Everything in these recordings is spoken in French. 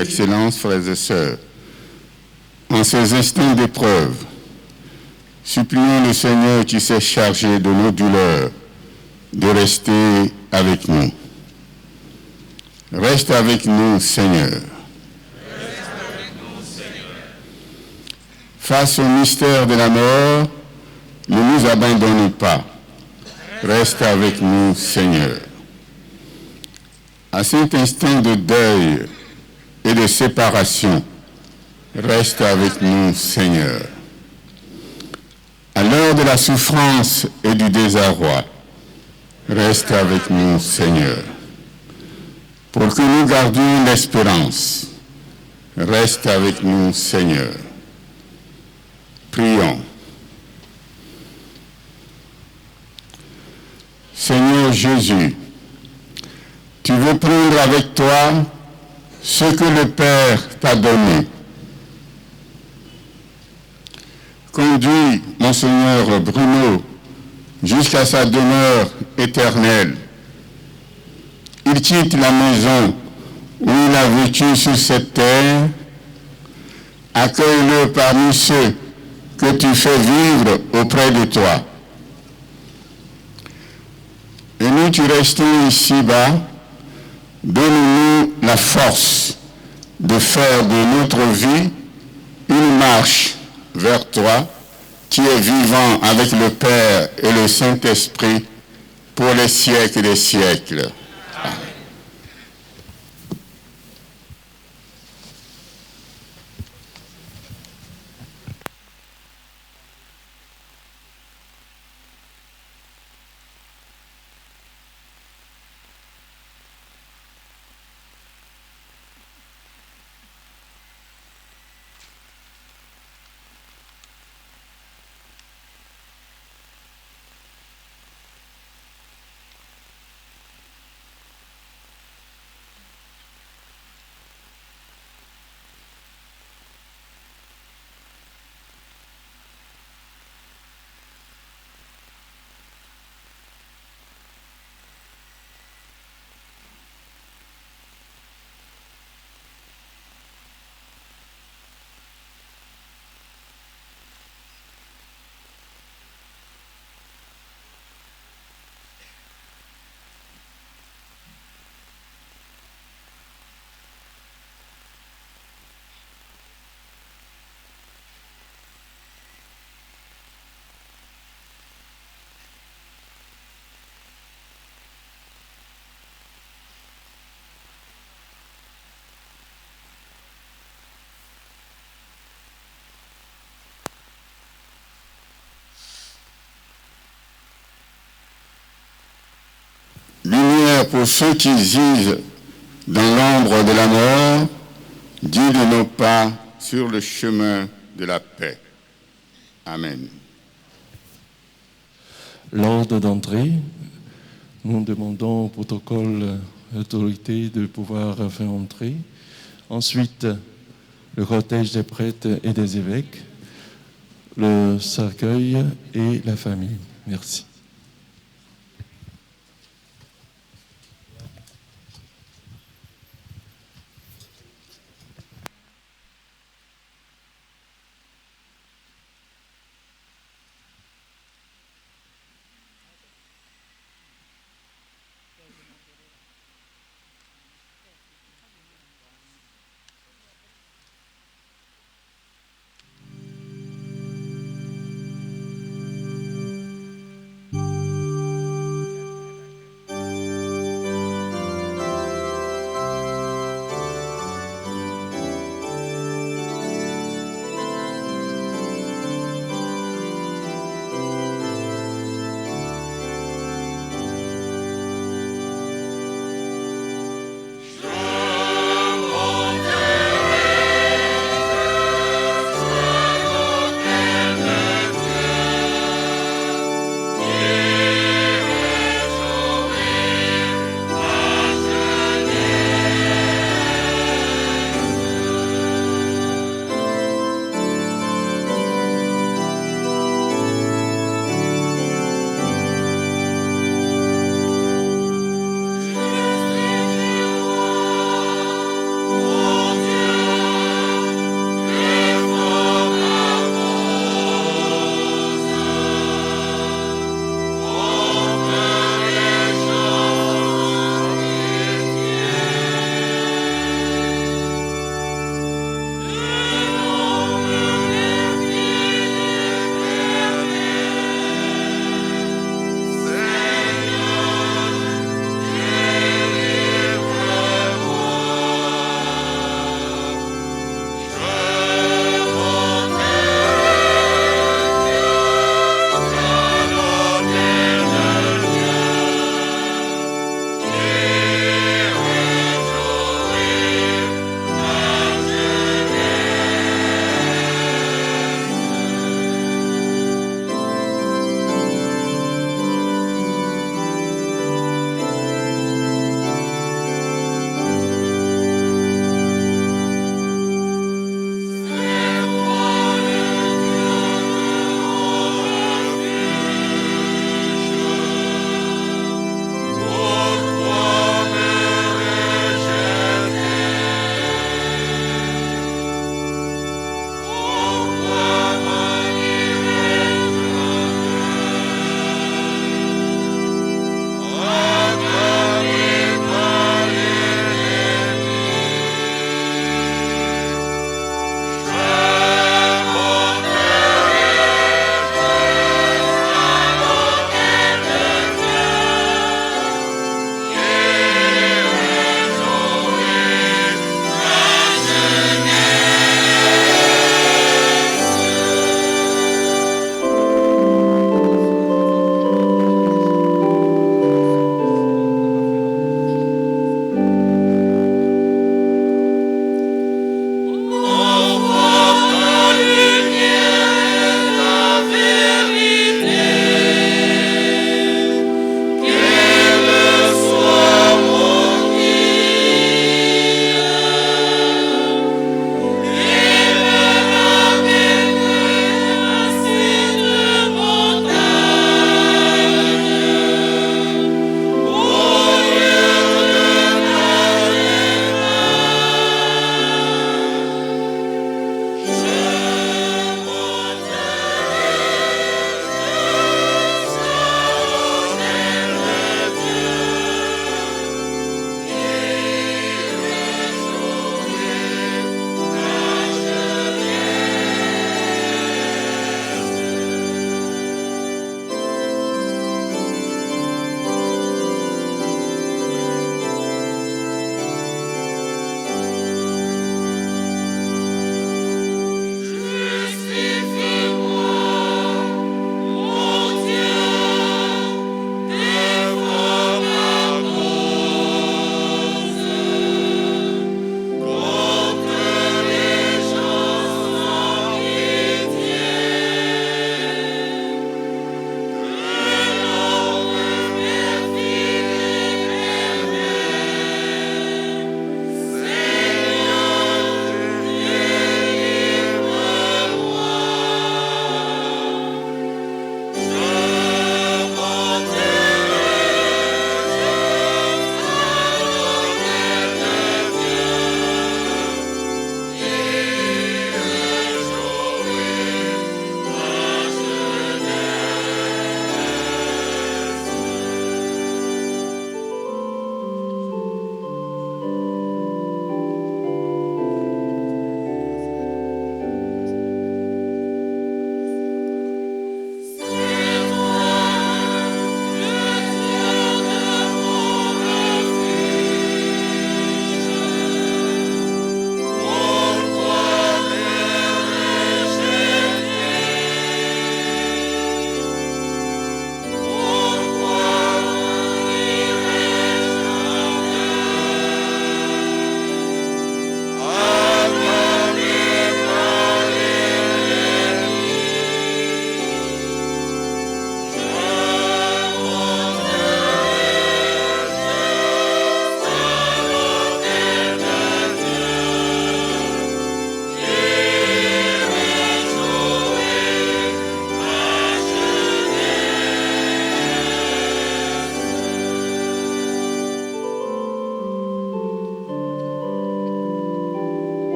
Excellences, frères et sœurs, en ces instants d'épreuve, supplions le Seigneur qui s'est chargé de nos douleurs de rester avec nous. Reste avec nous, Seigneur. Face au mystère de la mort, ne nous abandonne pas. Reste avec nous, Seigneur. À cet instant de deuil et de séparation, reste avec nous, Seigneur. À l'heure de la souffrance et du désarroi, reste avec nous, Seigneur. Pour que nous gardions l'espérance, reste avec nous, Seigneur. Prions. Seigneur Jésus, tu veux prendre avec toi ce que le Père t'a donné. Conduis Monseigneur Bruno jusqu'à sa demeure éternelle. Il quitte la maison où il a vécu sur cette terre. Accueille-le parmi ceux que tu fais vivre auprès de toi. Et nous qui restons ici-bas, donne-nous la force de faire de notre vie une marche vers toi, qui est vivant avec le Père et le Saint-Esprit pour les siècles des siècles. Amen. Lumière pour ceux qui gisent dans l'ombre de la mort, guide nos pas sur le chemin de la paix. Amen. L'ordre d'entrée, nous demandons au protocole autorité de pouvoir faire entrer. Ensuite, le cortège des prêtres et des évêques, le cercueil et la famille. Merci.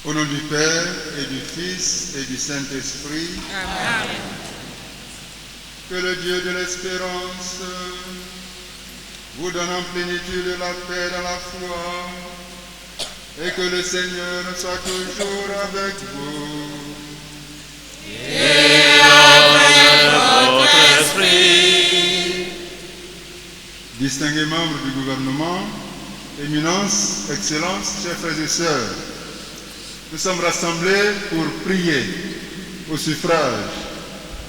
Au nom du Père et du Fils et du Saint-Esprit. Amen. Que le Dieu de l'espérance vous donne en plénitude la paix dans la foi et que le Seigneur soit toujours avec vous. Et avec votre esprit. Distingués membres du gouvernement, Éminence, Excellences, chers frères et sœurs, nous sommes rassemblés pour prier au suffrage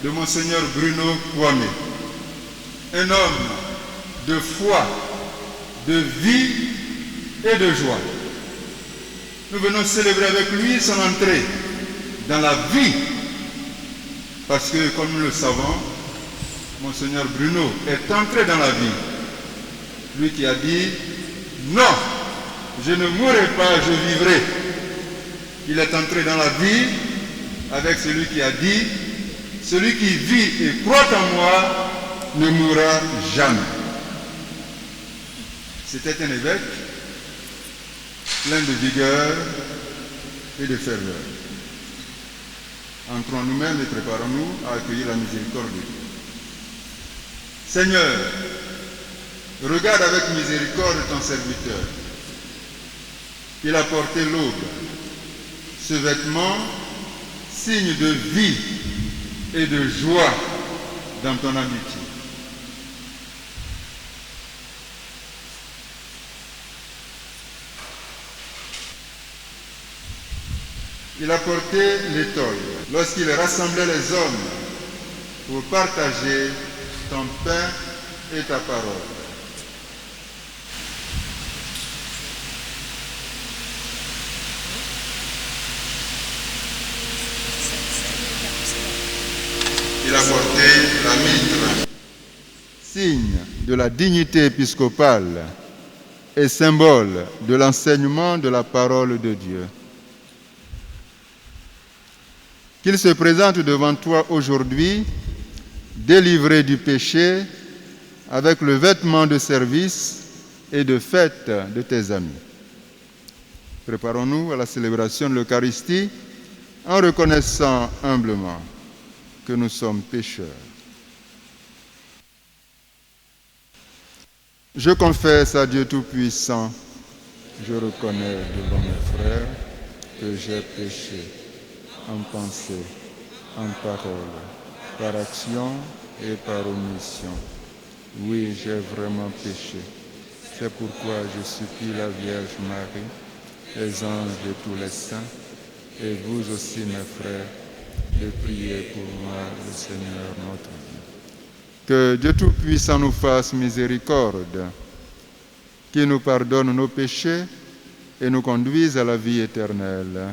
de Monseigneur Bruno Kwame, un homme de foi, de vie et de joie. Nous venons célébrer avec lui son entrée dans la vie, parce que, comme nous le savons, Monseigneur Bruno est entré dans la vie. Lui qui a dit, non, je ne mourrai pas, je vivrai. Il est entré dans la vie avec celui qui a dit, celui qui vit et croit en moi ne mourra jamais. C'était un évêque plein de vigueur et de ferveur. Entrons nous-mêmes et préparons-nous à accueillir la miséricorde de Dieu. Seigneur, regarde avec miséricorde ton serviteur. Il a porté l'aube, ce vêtement, signe de vie et de joie dans ton amitié. Il a porté l'étole lorsqu'il rassemblait les hommes pour partager ton pain et ta parole. Il a porté la mitre, signe de la dignité épiscopale et symbole de l'enseignement de la parole de Dieu. Qu'il se présente devant toi aujourd'hui, délivré du péché, avec le vêtement de service et de fête de tes amis. Préparons-nous à la célébration de l'Eucharistie en reconnaissant humblement que nous sommes pécheurs. Je confesse à Dieu Tout-Puissant, je reconnais devant mes frères que j'ai péché en pensée, en parole, par action et par omission. Oui, j'ai vraiment péché. C'est pourquoi je supplie la Vierge Marie, les anges et tous les saints, et vous aussi mes frères, de prier pour moi, le Seigneur notre Dieu. Que Dieu Tout-Puissant nous fasse miséricorde, qu'il nous pardonne nos péchés et nous conduise à la vie éternelle.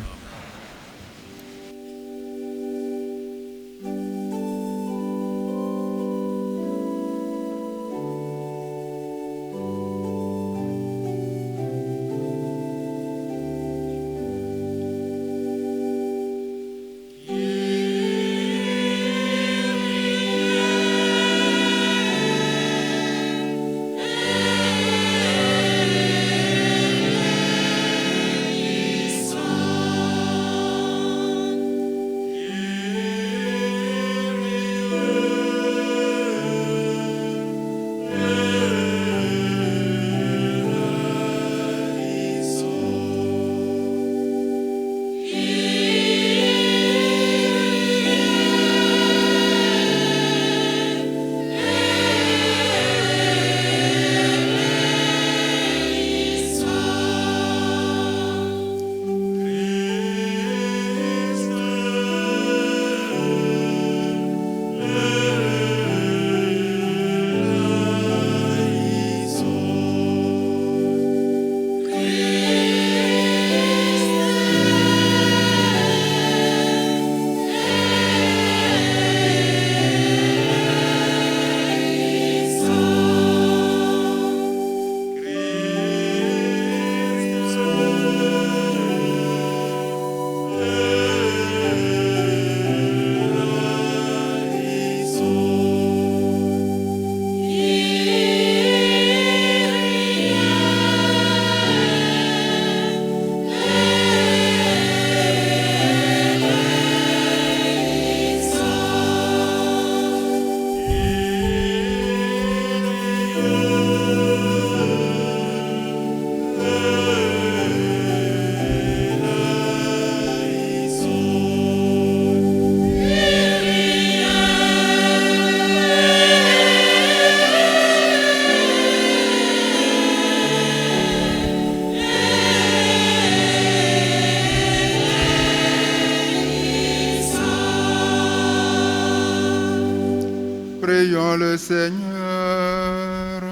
Prions le Seigneur.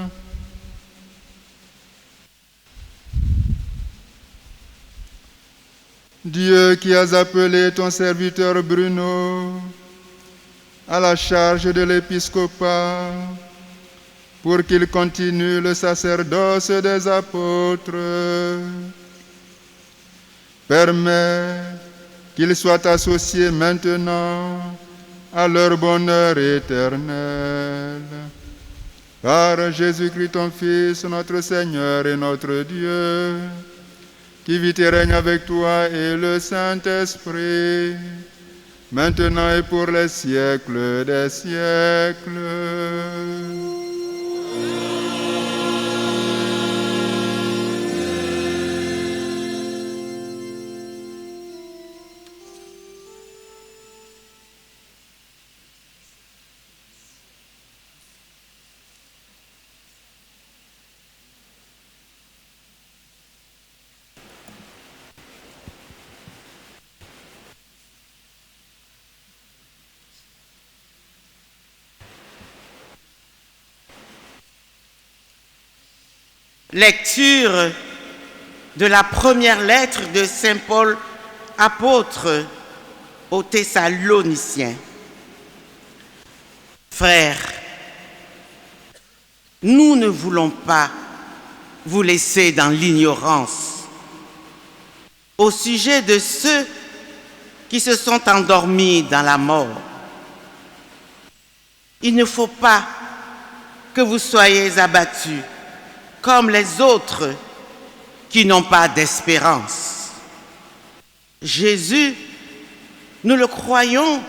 Dieu qui as appelé ton serviteur Bruno à la charge de l'épiscopat pour qu'il continue le sacerdoce des apôtres, permets qu'ils soient associés maintenant à leur bonheur éternel. Par Jésus-Christ ton Fils, notre Seigneur et notre Dieu, qui vit et règne avec toi et le Saint-Esprit, maintenant et pour les siècles des siècles. Lecture de la première lettre de Saint Paul, apôtre aux Thessaloniciens. Frères, nous ne voulons pas vous laisser dans l'ignorance au sujet de ceux qui se sont endormis dans la mort. Il ne faut pas que vous soyez abattus comme les autres qui n'ont pas d'espérance. Jésus, nous le croyons,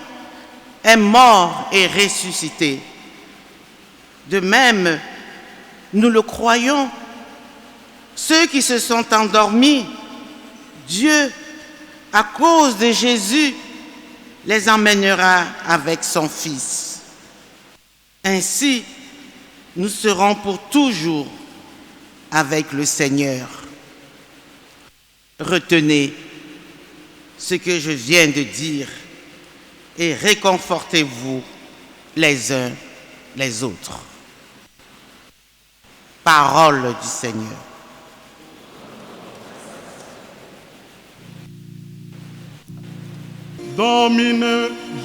est mort et ressuscité. De même, nous le croyons, ceux qui se sont endormis, Dieu, à cause de Jésus, les emmènera avec son Fils. Ainsi, nous serons pour toujours avec le Seigneur. Retenez ce que je viens de dire et réconfortez-vous les uns les autres. Parole du Seigneur.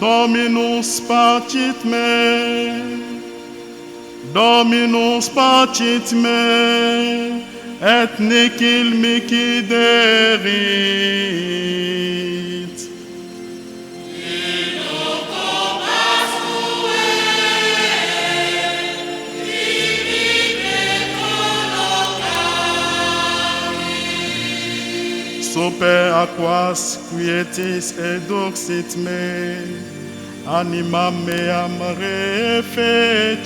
Dominus partit me, Dominus partit me, et nicil mihi derit. Super aquas quietis eduxit me, anima meam refecit.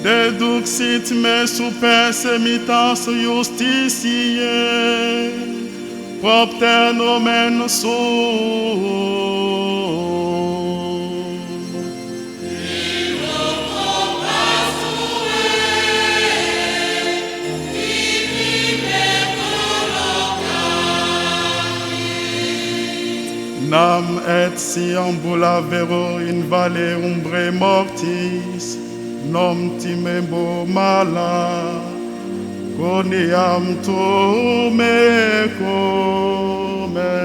Deduxit me super semitas justitiae, propter nomen suum. Nam et si ambula vero in valle umbre mortis, nom timebo mala, coniam tu me comest.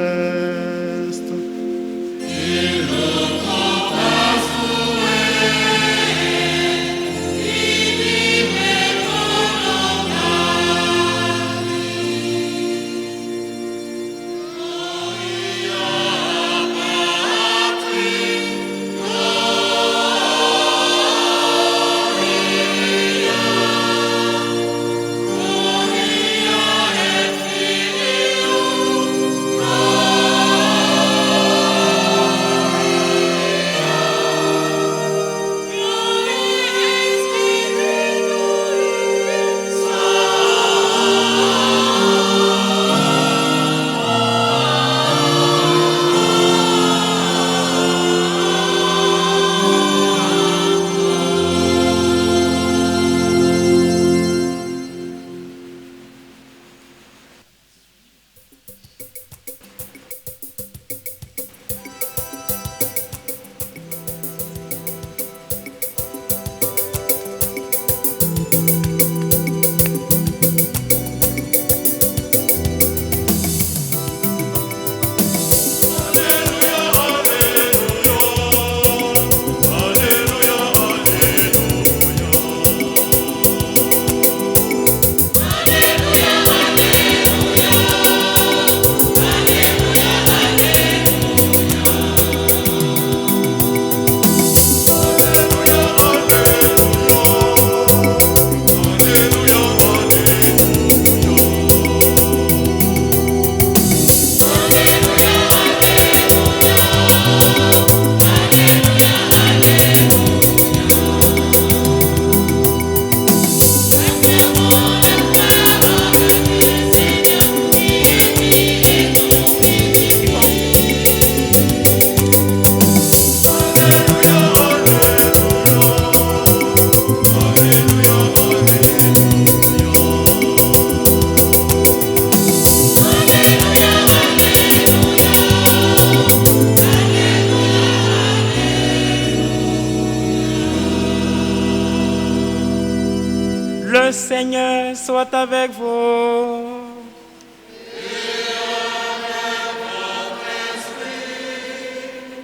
Seigneur soit avec vous.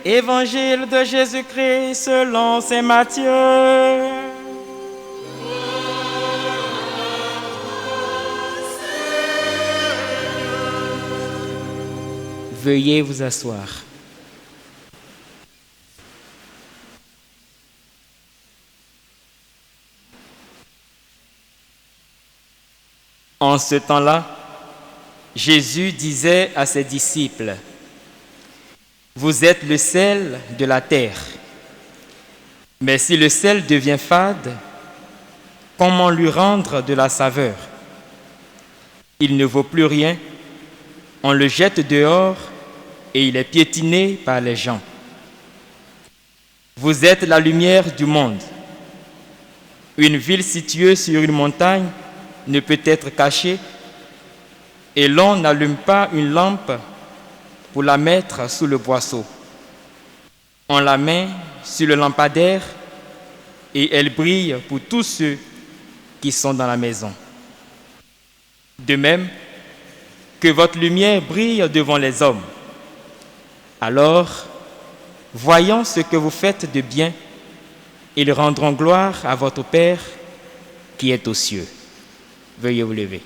Évangile de Jésus-Christ selon saint Matthieu. Veuillez vous asseoir. En ce temps-là, Jésus disait à ses disciples: vous êtes le sel de la terre. Mais si le sel devient fade, comment lui rendre de la saveur? Il ne vaut plus rien, on le jette dehors et il est piétiné par les gens. Vous êtes la lumière du monde. Une ville située sur une montagne ne peut être cachée et l'on n'allume pas une lampe pour la mettre sous le boisseau. On la met sur le lampadaire et elle brille pour tous ceux qui sont dans la maison. De même, que votre lumière brille devant les hommes. Alors, voyant ce que vous faites de bien, ils rendront gloire à votre Père qui est aux cieux. Veuillez vous lever.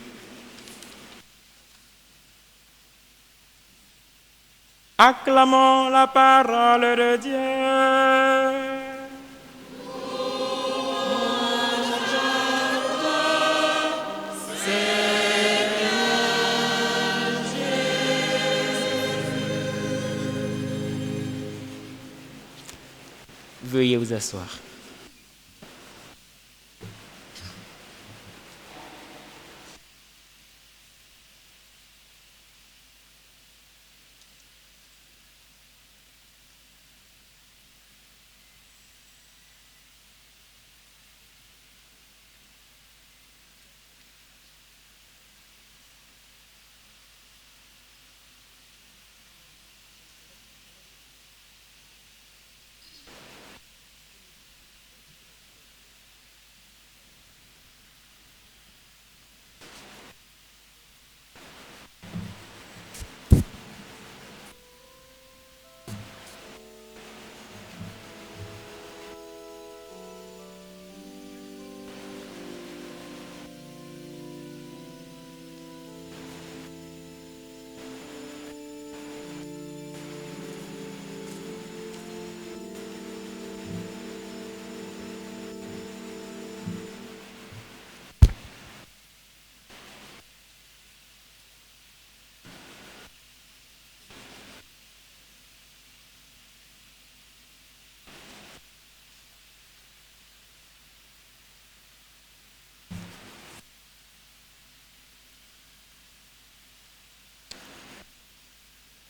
Acclamons la parole de Dieu. Veuillez vous asseoir.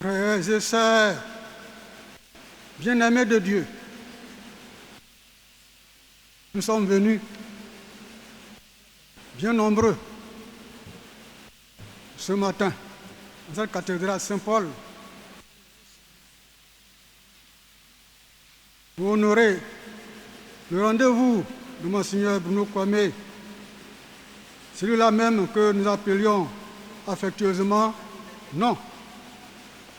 Frères et sœurs, bien-aimés de Dieu, nous sommes venus bien nombreux ce matin dans cette cathédrale Saint-Paul pour honorer le rendez-vous de Monseigneur Bruno Kwame, celui-là même que nous appelions affectueusement « Non,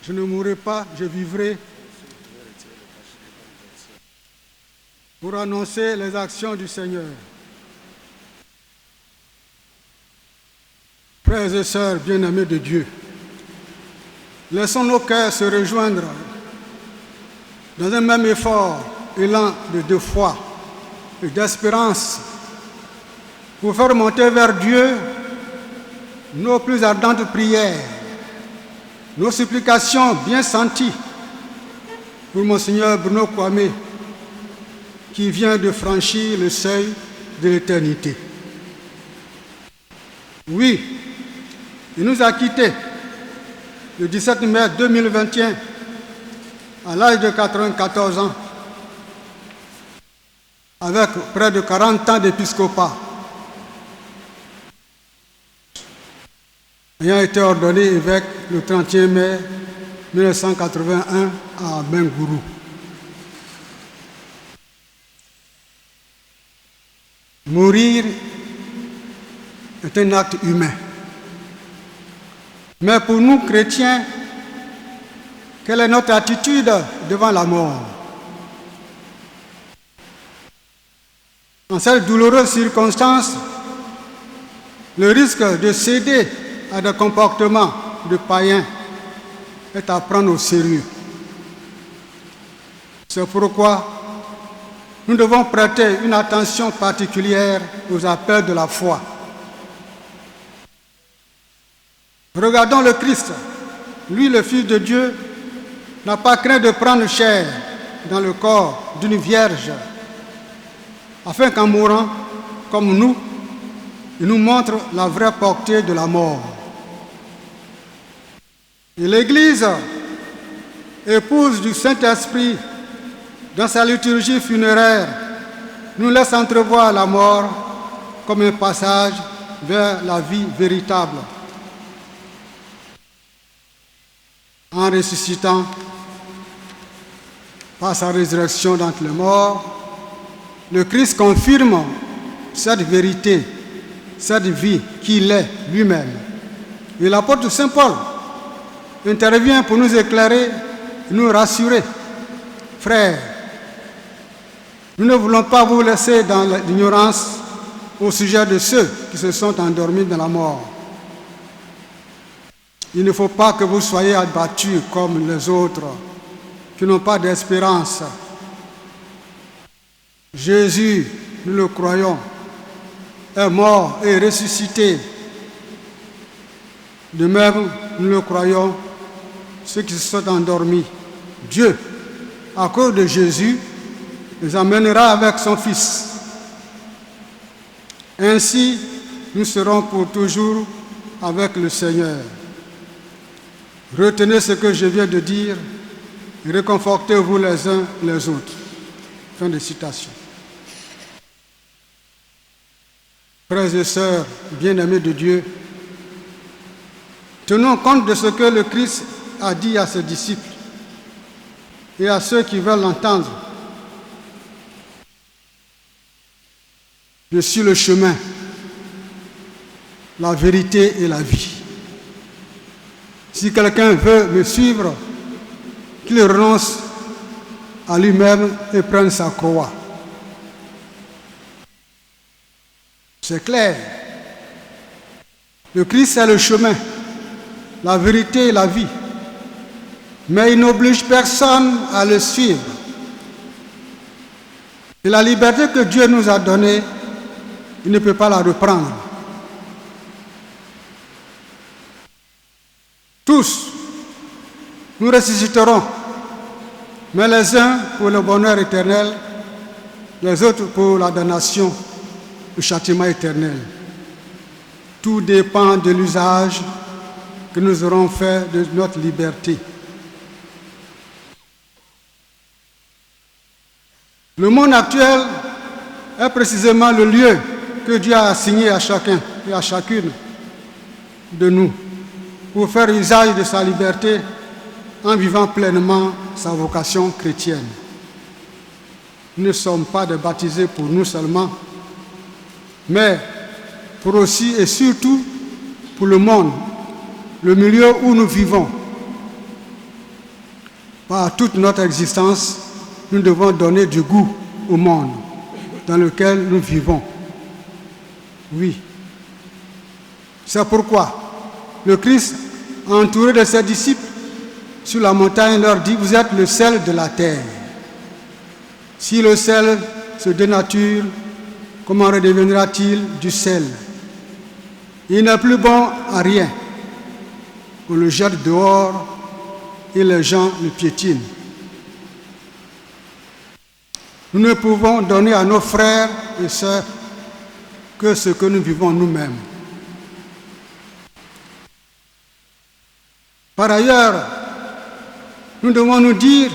je ne mourrai pas, je vivrai » pour annoncer les actions du Seigneur. Frères et sœurs bien-aimés de Dieu, laissons nos cœurs se rejoindre dans un même effort, élan de foi et d'espérance pour faire monter vers Dieu nos plus ardentes prières, nos supplications bien senties pour Monseigneur Bruno Kwame qui vient de franchir le seuil de l'éternité. Oui, il nous a quittés le 17 mai 2021 à l'âge de 94 ans avec près de 40 ans d'épiscopat, ayant été ordonné évêque le 31 mai 1981 à Bengourou. Mourir est un acte humain. Mais pour nous, chrétiens, quelle est notre attitude devant la mort? En cette douloureuse circonstance, le risque de céder à des comportements de païens est à prendre au sérieux. C'est pourquoi nous devons prêter une attention particulière aux appels de la foi. Regardons le Christ. Lui, le Fils de Dieu, n'a pas craint de prendre chair dans le corps d'une vierge, afin qu'en mourant comme nous, il nous montre la vraie portée de la mort. Et l'Église, épouse du Saint-Esprit, dans sa liturgie funéraire, nous laisse entrevoir la mort comme un passage vers la vie véritable. En ressuscitant par sa résurrection d'entre les morts, le Christ confirme cette vérité, cette vie qu'il est lui-même. Et l'apôtre Saint Paul intervient pour nous éclairer et nous rassurer. Frères, nous ne voulons pas vous laisser dans l'ignorance au sujet de ceux qui se sont endormis dans la mort. Il ne faut pas que vous soyez abattus comme les autres, qui n'ont pas d'espérance. Jésus, nous le croyons, est mort et ressuscité. De même, nous le croyons, ceux qui se sont endormis. Dieu, à cause de Jésus, les amènera avec son Fils. Ainsi, nous serons pour toujours avec le Seigneur. Retenez ce que je viens de dire et réconfortez-vous les uns les autres. Fin de citation. Frères et sœurs, bien-aimés de Dieu, tenons compte de ce que le Christ a dit à ses disciples et à ceux qui veulent l'entendre. Je suis le chemin, la vérité et la vie. Si quelqu'un veut me suivre, qu'il renonce à lui-même et prenne sa croix. C'est clair. Le Christ est le chemin, la vérité et la vie. Mais il n'oblige personne à le suivre. Et la liberté que Dieu nous a donnée, il ne peut pas la reprendre. Tous, nous ressusciterons, mais les uns pour le bonheur éternel, les autres pour la damnation, le châtiment éternel. Tout dépend de l'usage que nous aurons fait de notre liberté. Le monde actuel est précisément le lieu que Dieu a assigné à chacun et à chacune de nous pour faire usage de sa liberté en vivant pleinement sa vocation chrétienne. Nous ne sommes pas des baptisés pour nous seulement, mais pour aussi et surtout pour le monde, le milieu où nous vivons. Par toute notre existence, nous devons donner du goût au monde dans lequel nous vivons. Oui. C'est pourquoi le Christ, entouré de ses disciples, sur la montagne leur dit, vous êtes le sel de la terre. Si le sel se dénature, comment redeviendra-t-il du sel? Il n'est plus bon à rien. On le jette dehors et les gens le piétinent. Nous ne pouvons donner à nos frères et sœurs que ce que nous vivons nous-mêmes. Par ailleurs, nous devons nous dire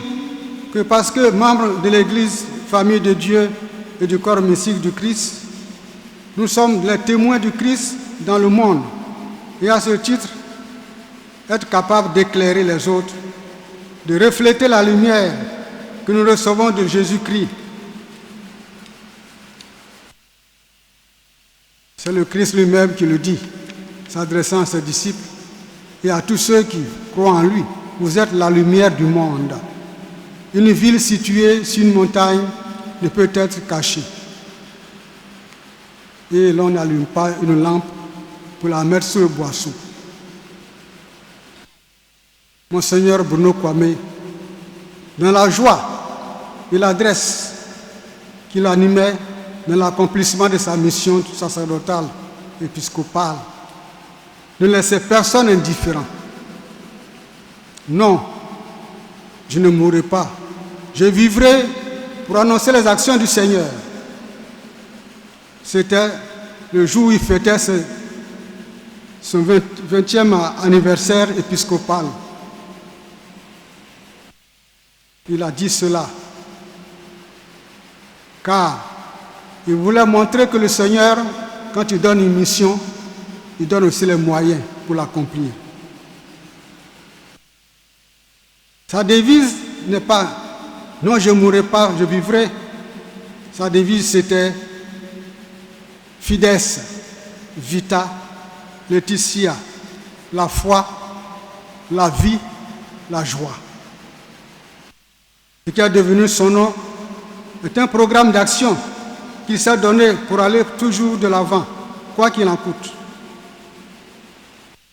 que parce que membres de l'Église, famille de Dieu et du corps mystique du Christ, nous sommes les témoins du Christ dans le monde et à ce titre, être capables d'éclairer les autres, de refléter la lumière que nous recevons de Jésus-Christ. C'est le Christ lui-même qui le dit, s'adressant à ses disciples et à tous ceux qui croient en lui. Vous êtes la lumière du monde. Une ville située sur une montagne ne peut être cachée. Et l'on n'allume pas une lampe pour la mettre sur le boisseau. Monseigneur Bruno Kwame, dans la joie et l'adresse qu'il animait dans l'accomplissement de sa mission sacerdotale, épiscopale, ne laissez personne indifférent. Non, je ne mourrai pas. Je vivrai pour annoncer les actions du Seigneur. C'était le jour où il fêtait son 20e anniversaire épiscopal. Il a dit cela, car il voulait montrer que le Seigneur, quand il donne une mission, il donne aussi les moyens pour l'accomplir. Sa devise n'est pas « Non, je ne mourrai pas, je vivrai ». Sa devise, c'était « Fides, Vita, Laetitia », la foi, la vie, la joie. Ce qui est devenu son nom est un programme d'action qu'il s'est donné pour aller toujours de l'avant, quoi qu'il en coûte.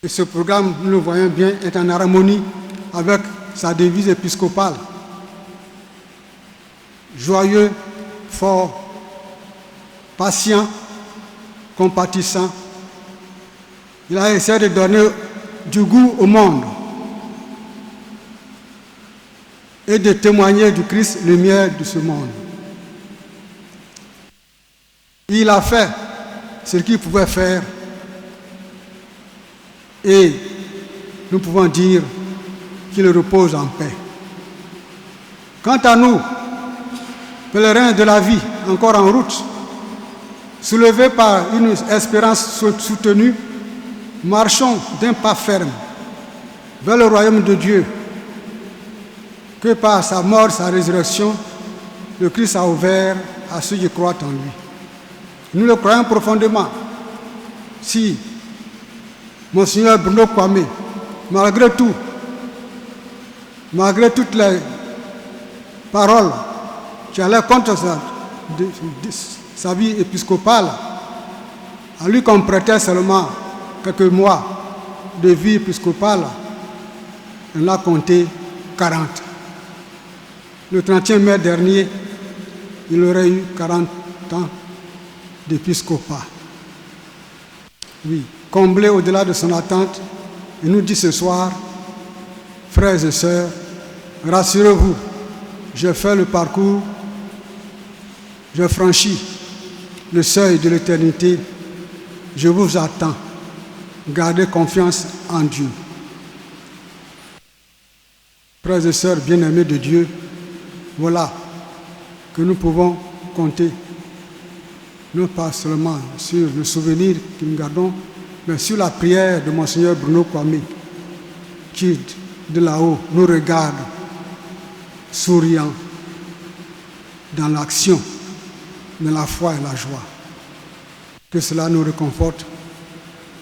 Et ce programme, nous le voyons bien, est en harmonie avec sa devise épiscopale. Joyeux, fort, patient, compatissant. Il a essayé de donner du goût au monde et de témoigner du Christ, lumière de ce monde. Il a fait ce qu'il pouvait faire et nous pouvons dire qu'il repose en paix. Quant à nous, pèlerins de la vie, encore en route, soulevés par une espérance soutenue, marchons d'un pas ferme vers le royaume de Dieu, que par sa mort, sa résurrection, le Christ a ouvert à ceux qui croient en lui. Nous le croyons profondément. Si Monseigneur Bruno Kwame, malgré tout, malgré toutes les paroles qui allaient contre sa vie épiscopale, à lui qu'on prêtait seulement quelques mois de vie épiscopale, on a compté 40. Le 31 mai dernier, il aurait eu 40 ans d'épiscopat. Oui, comblé au-delà de son attente, il nous dit ce soir, frères et sœurs, rassurez-vous, j'ai fait le parcours, j'ai franchi le seuil de l'éternité, je vous attends, gardez confiance en Dieu. Frères et sœurs bien-aimés de Dieu, voilà que nous pouvons compter, non pas seulement sur le souvenir que nous gardons, mais sur la prière de Monseigneur Bruno Kwame, qui de là-haut nous regarde, souriant, dans l'action, dans la foi et la joie. Que cela nous réconforte,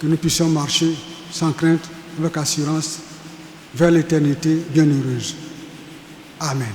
que nous puissions marcher sans crainte, avec assurance, vers l'éternité bienheureuse. Amen.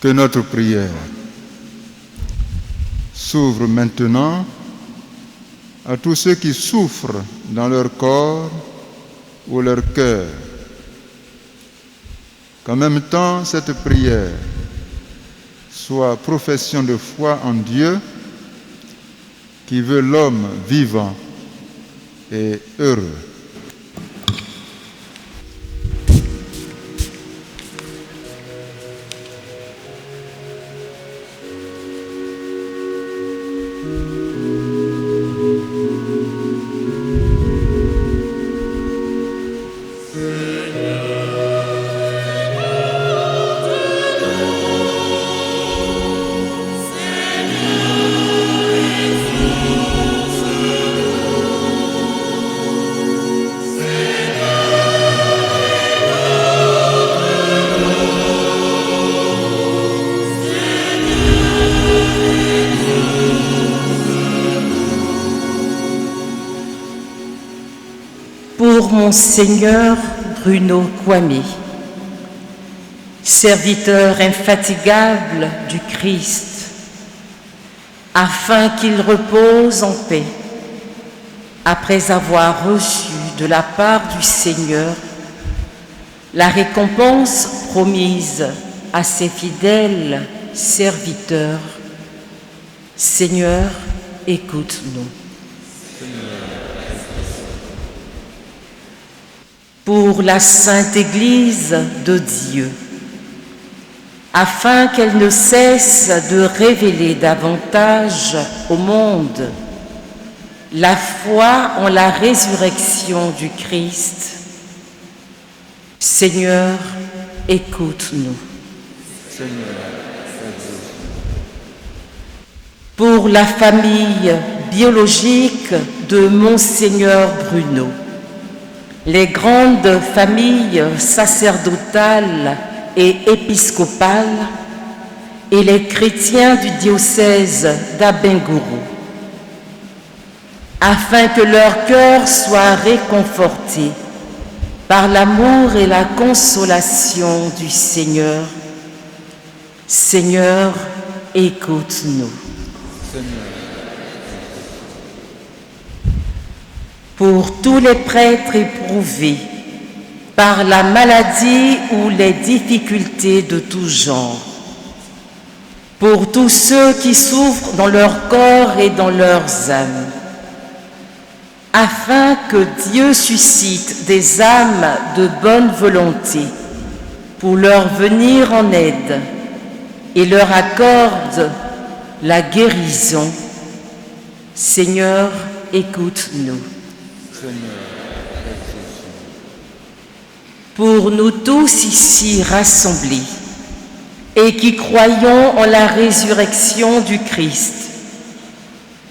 Que notre prière s'ouvre maintenant à tous ceux qui souffrent dans leur corps ou leur cœur. Qu'en même temps, cette prière soit profession de foi en Dieu qui veut l'homme vivant et heureux. Pour Monseigneur Bruno Kwame, serviteur infatigable du Christ, afin qu'il repose en paix, après avoir reçu de la part du Seigneur la récompense promise à ses fidèles serviteurs. Seigneur, écoute-nous. Pour la Sainte Église de Dieu, afin qu'elle ne cesse de révéler davantage au monde la foi en la résurrection du Christ. Seigneur, écoute-nous. Pour la famille biologique de Monseigneur Bruno, les grandes familles sacerdotales et épiscopales et les chrétiens du diocèse d'Abengourou, afin que leur cœur soit réconforté par l'amour et la consolation du Seigneur. Seigneur, écoute-nous. Pour tous les prêtres éprouvés par la maladie ou les difficultés de tout genre, pour tous ceux qui souffrent dans leur corps et dans leurs âmes, afin que Dieu suscite des âmes de bonne volonté pour leur venir en aide et leur accorde la guérison. Seigneur, écoute-nous. Pour nous tous ici rassemblés et qui croyons en la résurrection du Christ,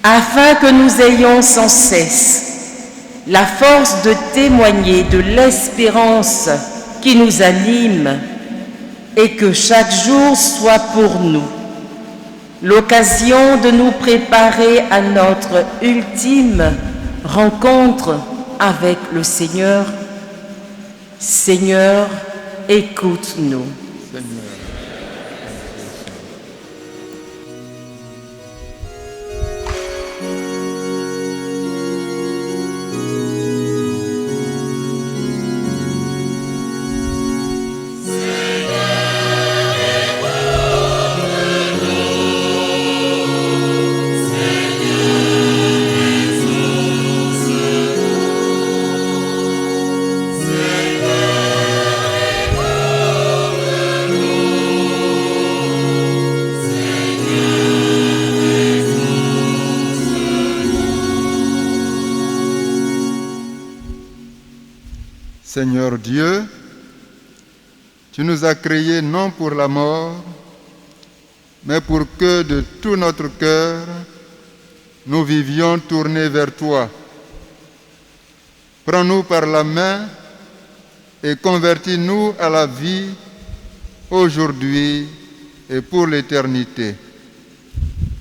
afin que nous ayons sans cesse la force de témoigner de l'espérance qui nous anime et que chaque jour soit pour nous l'occasion de nous préparer à notre ultime rencontre avec le Seigneur. Seigneur, écoute-nous. Seigneur Dieu, tu nous as créés non pour la mort, mais pour que de tout notre cœur, nous vivions tournés vers toi. Prends-nous par la main et convertis-nous à la vie aujourd'hui et pour l'éternité.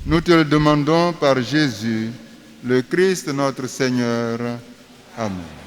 Nous te le demandons par Jésus, le Christ notre Seigneur. Amen.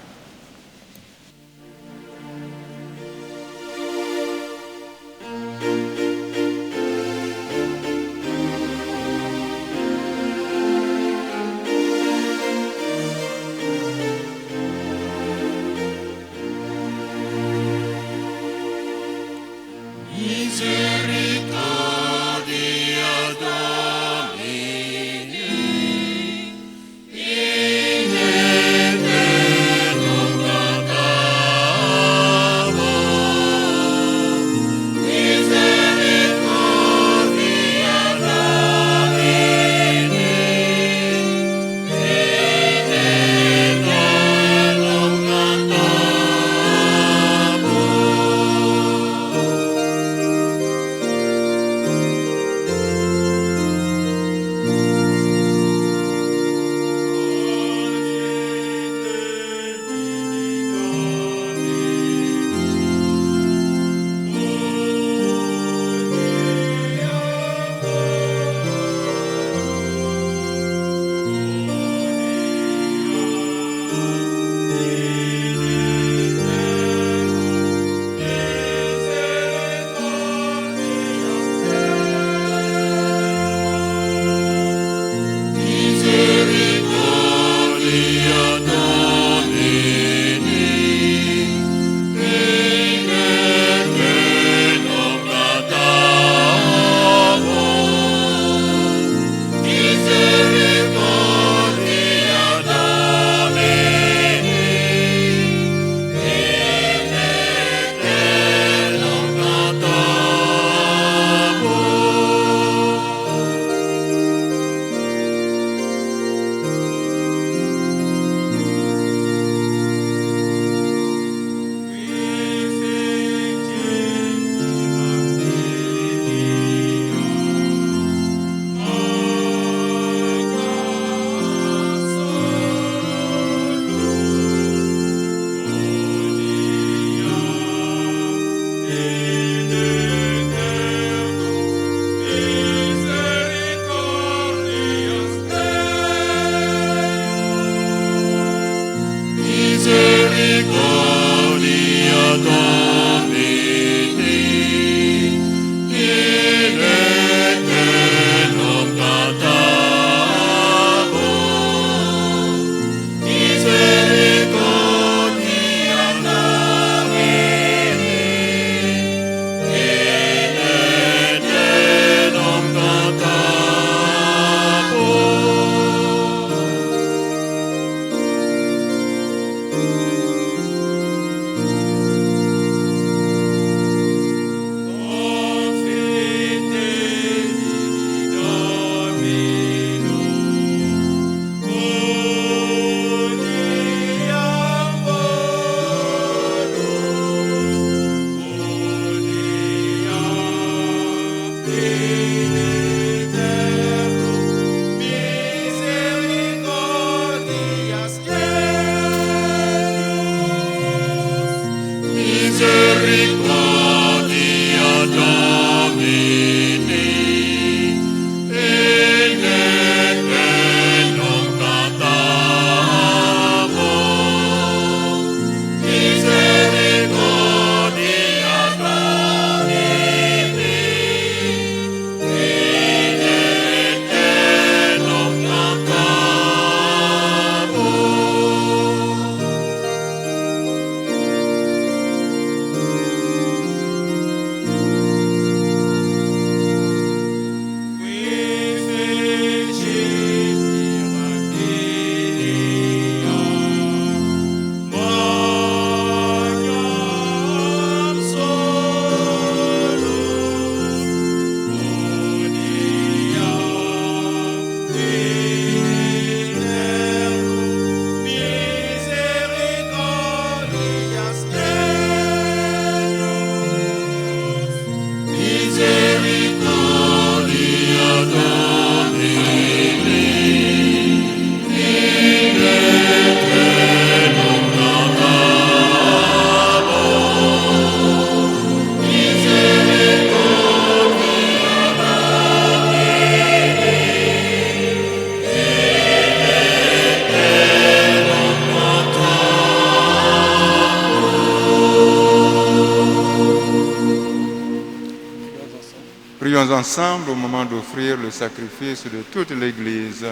Prions ensemble au moment d'offrir le sacrifice de toute l'Église.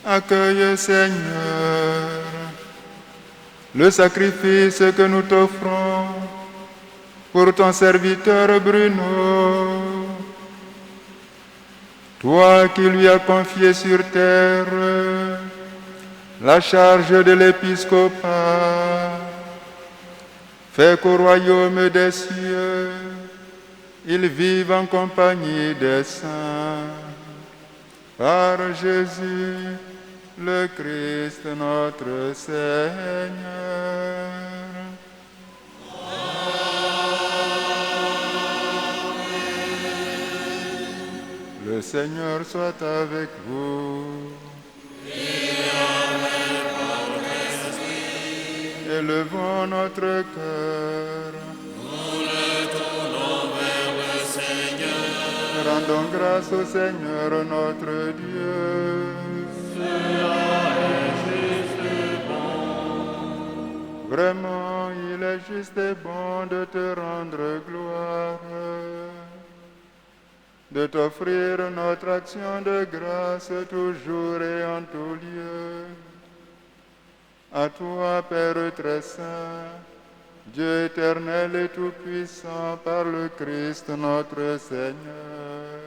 Accueille, Seigneur, le sacrifice que nous t'offrons pour ton serviteur Bruno, toi qui lui as confié sur terre la charge de l'épiscopat, fais qu'au royaume des cieux, il vive en compagnie des saints. Par Jésus, le Christ notre Seigneur. Le Seigneur soit avec vous. Élevons notre cœur. Nous le tournons vers le Seigneur. Rendons grâce au Seigneur notre Dieu. Cela est juste et bon. Vraiment, il est juste et bon de te rendre gloire, de t'offrir notre action de grâce toujours et en tout lieu. À toi, Père très saint, Dieu éternel et tout-puissant, par le Christ notre Seigneur.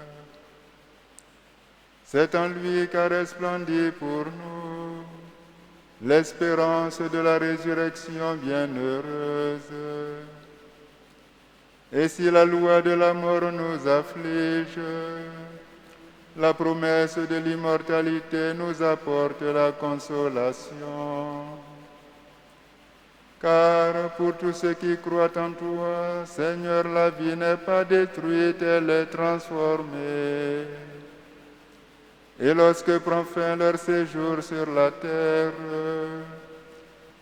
C'est en lui qu'a resplendi pour nous l'espérance de la résurrection bienheureuse. Et si la loi de la mort nous afflige, la promesse de l'immortalité nous apporte la consolation. Car pour tous ceux qui croient en toi, Seigneur, la vie n'est pas détruite, elle est transformée. Et lorsque prend fin leur séjour sur la terre,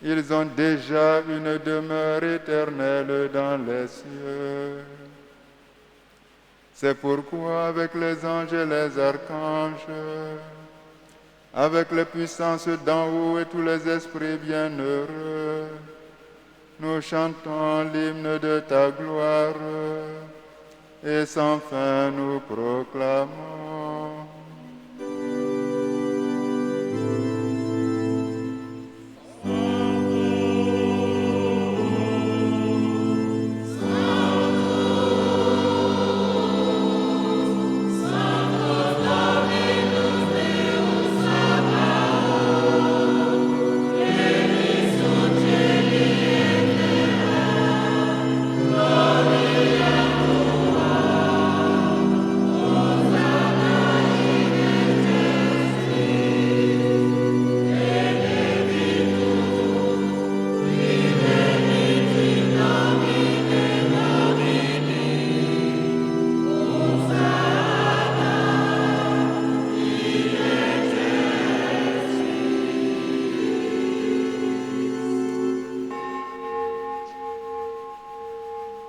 ils ont déjà une demeure éternelle dans les cieux. C'est pourquoi avec les anges et les archanges, avec les puissances d'en haut et tous les esprits bienheureux, nous chantons l'hymne de ta gloire et sans fin nous proclamons.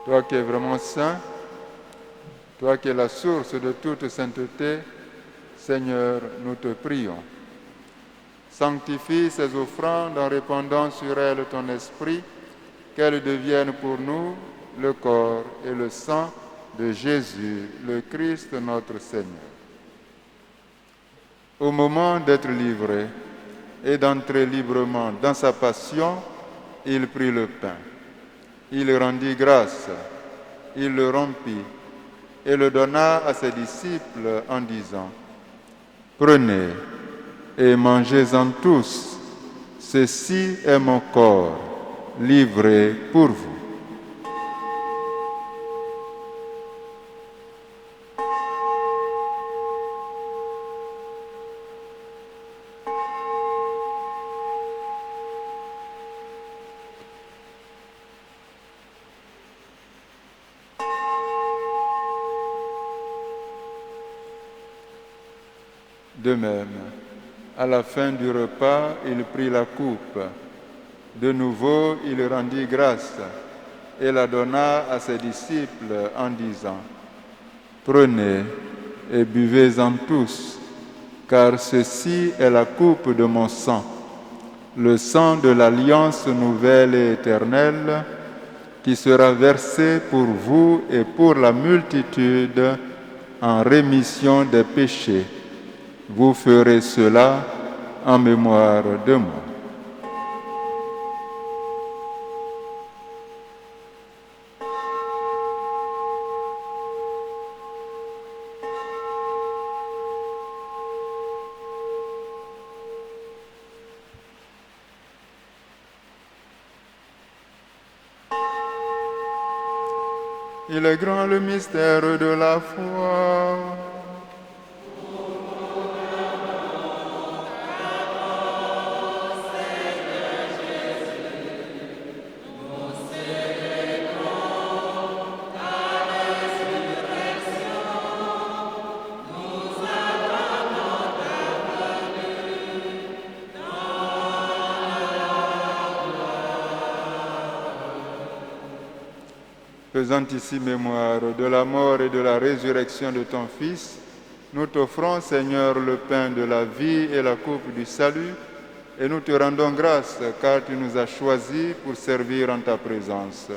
Toi qui es vraiment saint, toi qui es la source de toute sainteté, Seigneur, nous te prions. Sanctifie ces offrandes en répandant sur elles ton esprit, qu'elles deviennent pour nous le corps et le sang de Jésus, le Christ notre Seigneur. Au moment d'être livré et d'entrer librement dans sa passion, il prit le pain. Il rendit grâce, il le rompit et le donna à ses disciples en disant : « Prenez et mangez-en tous, ceci est mon corps, livré pour vous. » De même, à la fin du repas, il prit la coupe. De nouveau, il rendit grâce et la donna à ses disciples en disant : « Prenez et buvez-en tous, car ceci est la coupe de mon sang, le sang de l'alliance nouvelle et éternelle, qui sera versé pour vous et pour la multitude en rémission des péchés. Vous ferez cela en mémoire de moi. » Il est grand le mystère de la foi. Faisant ici mémoire de la mort et de la résurrection de ton Fils, nous t'offrons, Seigneur, le pain de la vie et la coupe du salut, et nous te rendons grâce car tu nous as choisis pour servir en ta présence.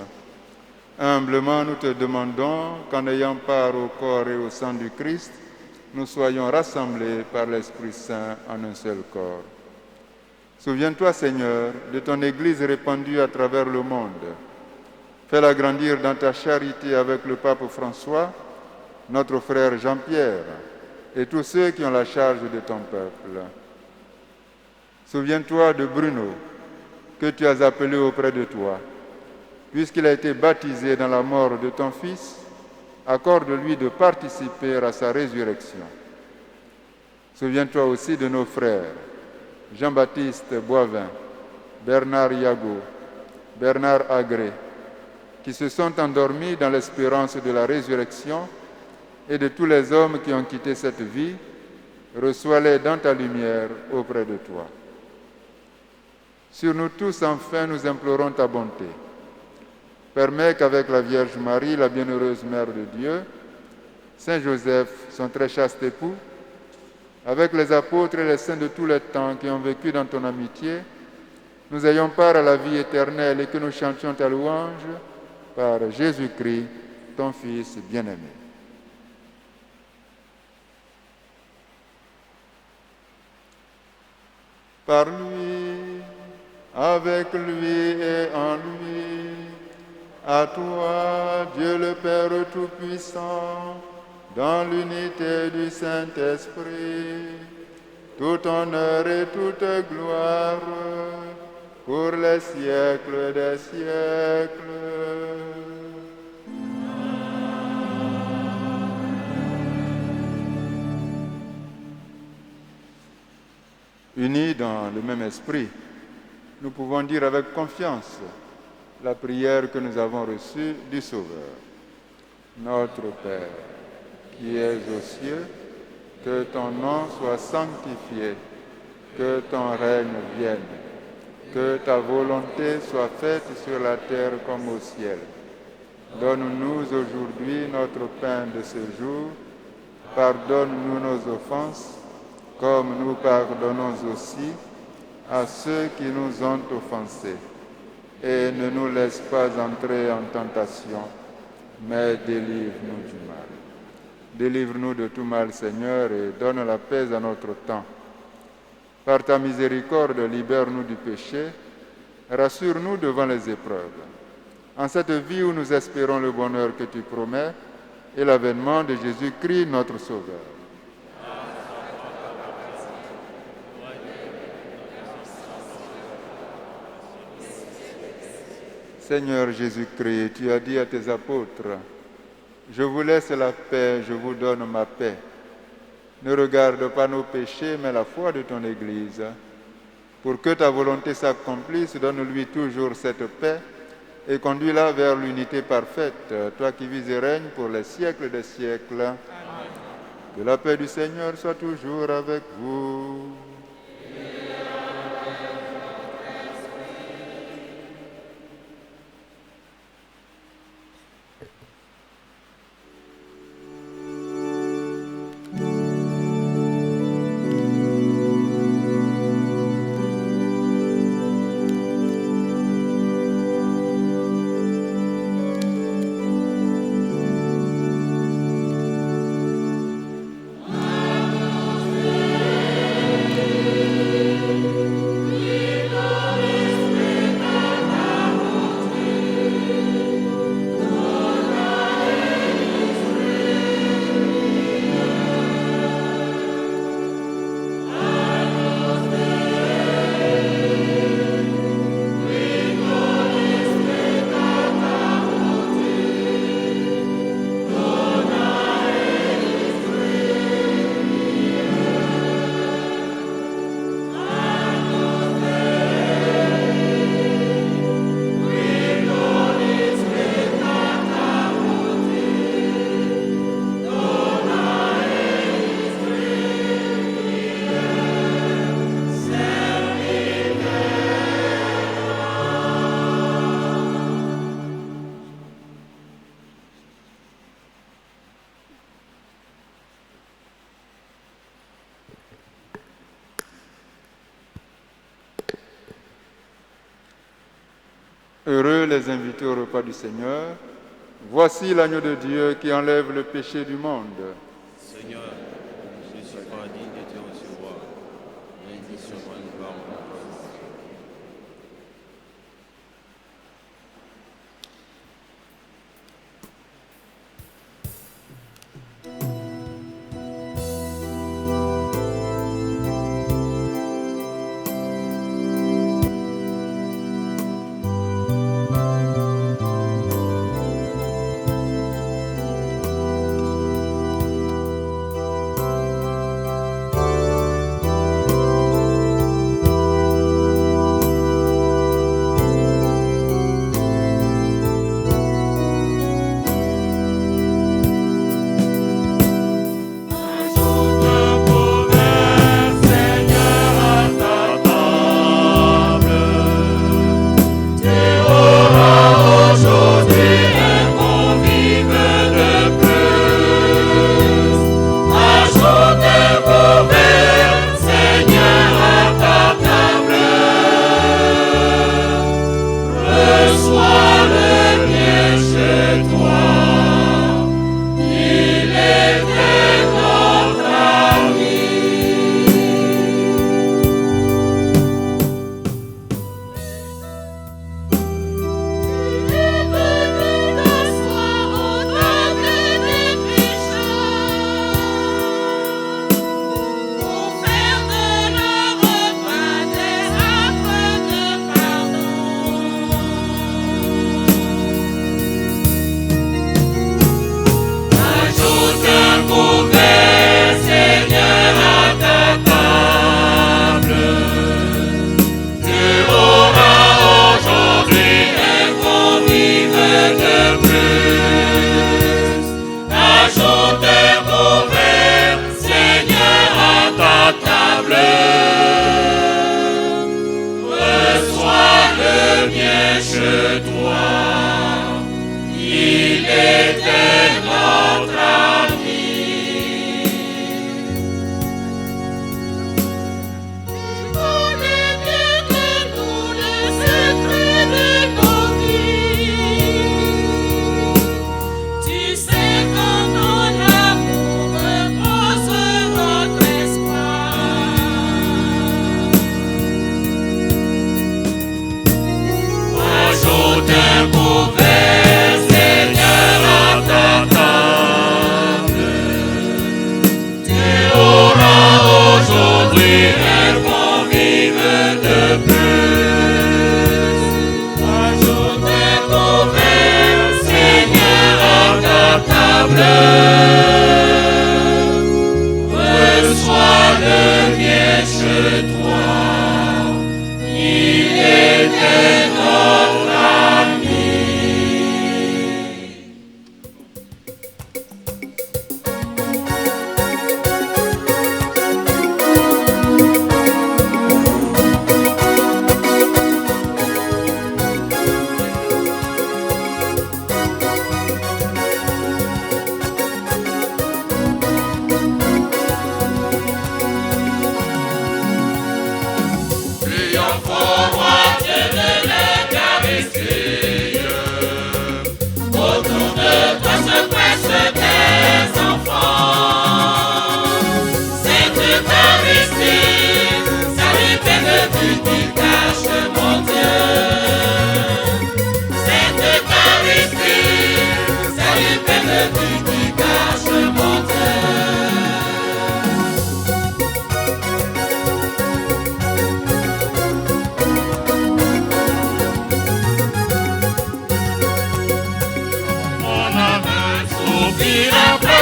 Humblement, nous te demandons qu'en ayant part au corps et au sang du Christ, nous soyons rassemblés par l'Esprit Saint en un seul corps. Souviens-toi, Seigneur, de ton Église répandue à travers le monde. Fais-la grandir dans ta charité avec le pape François, notre frère Jean-Pierre et tous ceux qui ont la charge de ton peuple. Souviens-toi de Bruno, que tu as appelé auprès de toi. Puisqu'il a été baptisé dans la mort de ton Fils, accorde-lui de participer à sa résurrection. Souviens-toi aussi de nos frères, Jean-Baptiste Boivin, Bernard Yago, Bernard Agré, qui se sont endormis dans l'espérance de la résurrection, et de tous les hommes qui ont quitté cette vie, reçois-les dans ta lumière auprès de toi. Sur nous tous, enfin, nous implorons ta bonté. Permets qu'avec la Vierge Marie, la bienheureuse Mère de Dieu, Saint Joseph, son très chaste époux, avec les apôtres et les saints de tous les temps qui ont vécu dans ton amitié, nous ayons part à la vie éternelle et que nous chantions ta louange par Jésus-Christ, ton Fils bien-aimé. Par lui, avec lui et en lui, à toi, Dieu le Père Tout-Puissant, dans l'unité du Saint-Esprit, tout honneur et toute gloire, pour les siècles des siècles. Unis dans le même esprit, nous pouvons dire avec confiance la prière que nous avons reçue du Sauveur. Notre Père, qui es aux cieux, que ton nom soit sanctifié, que ton règne vienne, que ta volonté soit faite sur la terre comme au ciel. Donne-nous aujourd'hui notre pain de ce jour. Pardonne-nous nos offenses, comme nous pardonnons aussi à ceux qui nous ont offensés. Et ne nous laisse pas entrer en tentation, mais délivre-nous du mal. Délivre-nous de tout mal, Seigneur, et donne la paix à notre temps. Par ta miséricorde, libère-nous du péché, rassure-nous devant les épreuves. En cette vie où nous espérons le bonheur que tu promets et l'avènement de Jésus-Christ, notre Sauveur. Seigneur Jésus-Christ, tu as dit à tes apôtres, « Je vous laisse la paix, je vous donne ma paix. Ne regarde pas nos péchés, mais la foi de ton Église. Pour que ta volonté s'accomplisse, donne-lui toujours cette paix et conduis-la vers l'unité parfaite, toi qui vis et règnes pour les siècles des siècles. Amen. Que la paix du Seigneur soit toujours avec vous. Heureux les invités au repas du Seigneur. Voici l'agneau de Dieu qui enlève le péché du monde. Seigneur, je ne suis pas digne de te recevoir, mais dis seulement une parole.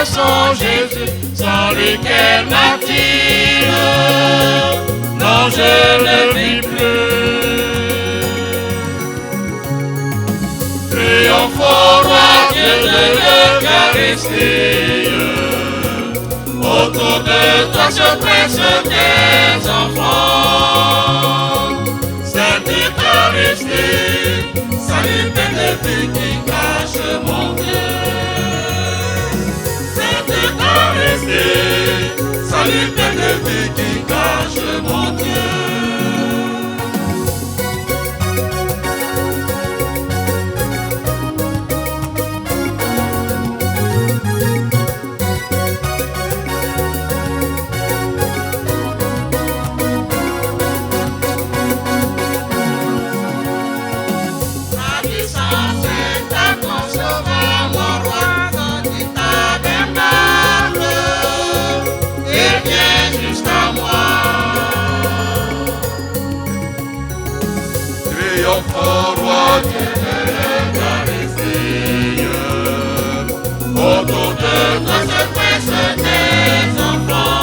Son Jésus, sans lequel m'attire, non je ne vis plus. Triomphant roi Dieu de l'Eucharistie, autour de toi se pressent tes enfants. Sainte Eucharistie, salut plein de vie qui cache mon Dieu. Salut plein de vie qui cache mon Dieu. mon Dieu de l'Eucharistie. Autour de toi se pressent tes enfants.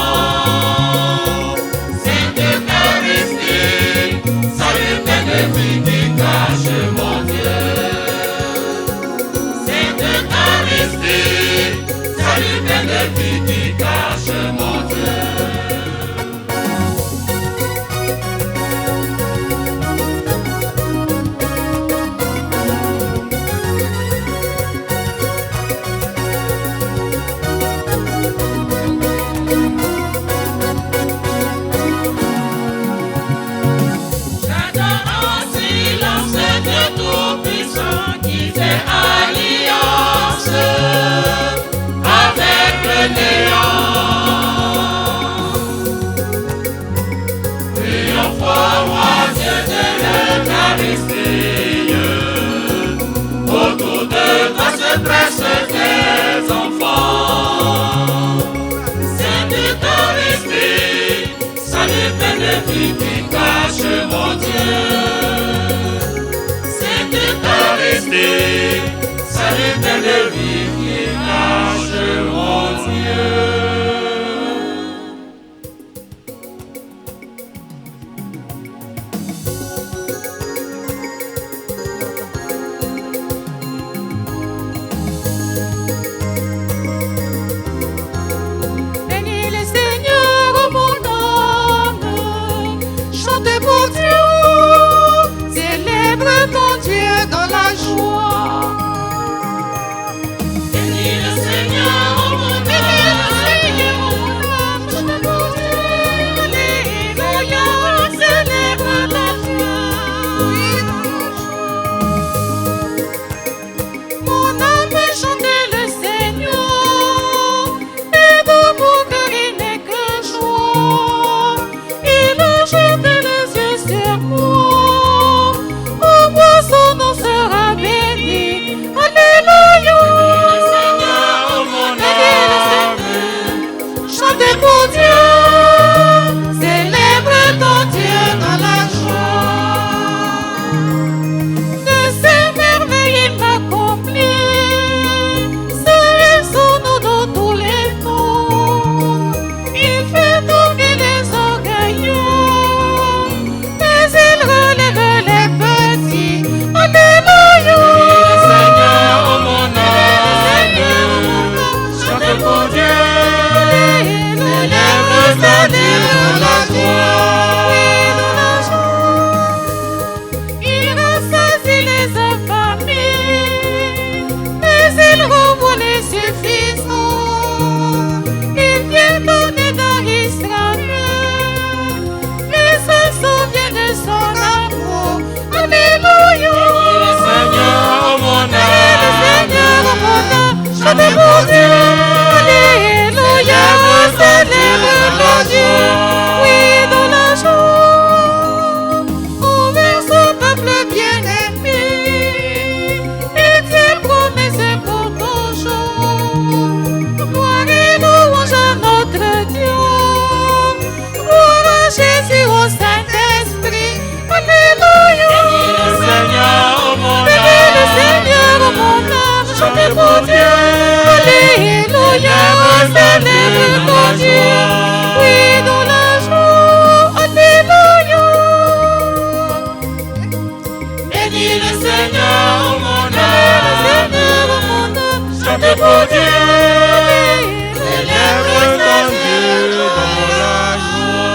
Sainte Eucharistie, salut plein de vie qui cache mon Dieu. Sainte Eucharistie, salut plein de vie qui cache mon Dieu. Avec le néant, prions pour moi, Dieu de l'Eucharistie. Autour de toi se pressent tes enfants. Sainte Eucharistie, salut plein de vie qui cache mon Dieu. Sainte Eucharistie, salut plein de vie qui cache mon Dieu. Bénis le Seigneur, mon âme, chante pour Dieu, célèbre ton Dieu dans la joie. Bénis le Seigneur, mon âme, chante pour Dieu, alléluia, célèbre la joie. Mon âme chante le Seigneur, et dans mon cœur il n'est que joie. Il a jeté les yeux sur moi, au moi son nom sera béni. Alléluia. Chantez pour Dieu, célèbre ton Dieu dans la joie. De ses merveilles il m'accomplit, c'est son nom dans tous les temps. Il fait tomber les orgueilleux, mais il relève les petits. Alléluia. Seigneur, mon âme, chante pour Dieu. Il rassasie les infamies, mais il renvoie les suffisants. Il vient donner dans Israël, et se souvient de son amour. Alléluia. Seigneur, mon âme, chantez pour Dieu. Alléluia, célèbre ton Dieu. Oui, dans la joie, envers son peuple bien-aimé, et tes promesses pour toujours. Gloire et louange à notre Dieu, gloire à Jésus au Saint-Esprit. Alléluia. Seigneur, mon Bénis le Seigneur, mon âme, chantez pour Dieu. Alléluia, célèbre ton Dieu. Oui, dans la joie. Alléluia. Bénis le Seigneur, mon âme, chantez pour Dieu. Célèbre ton Dieu dans la joie.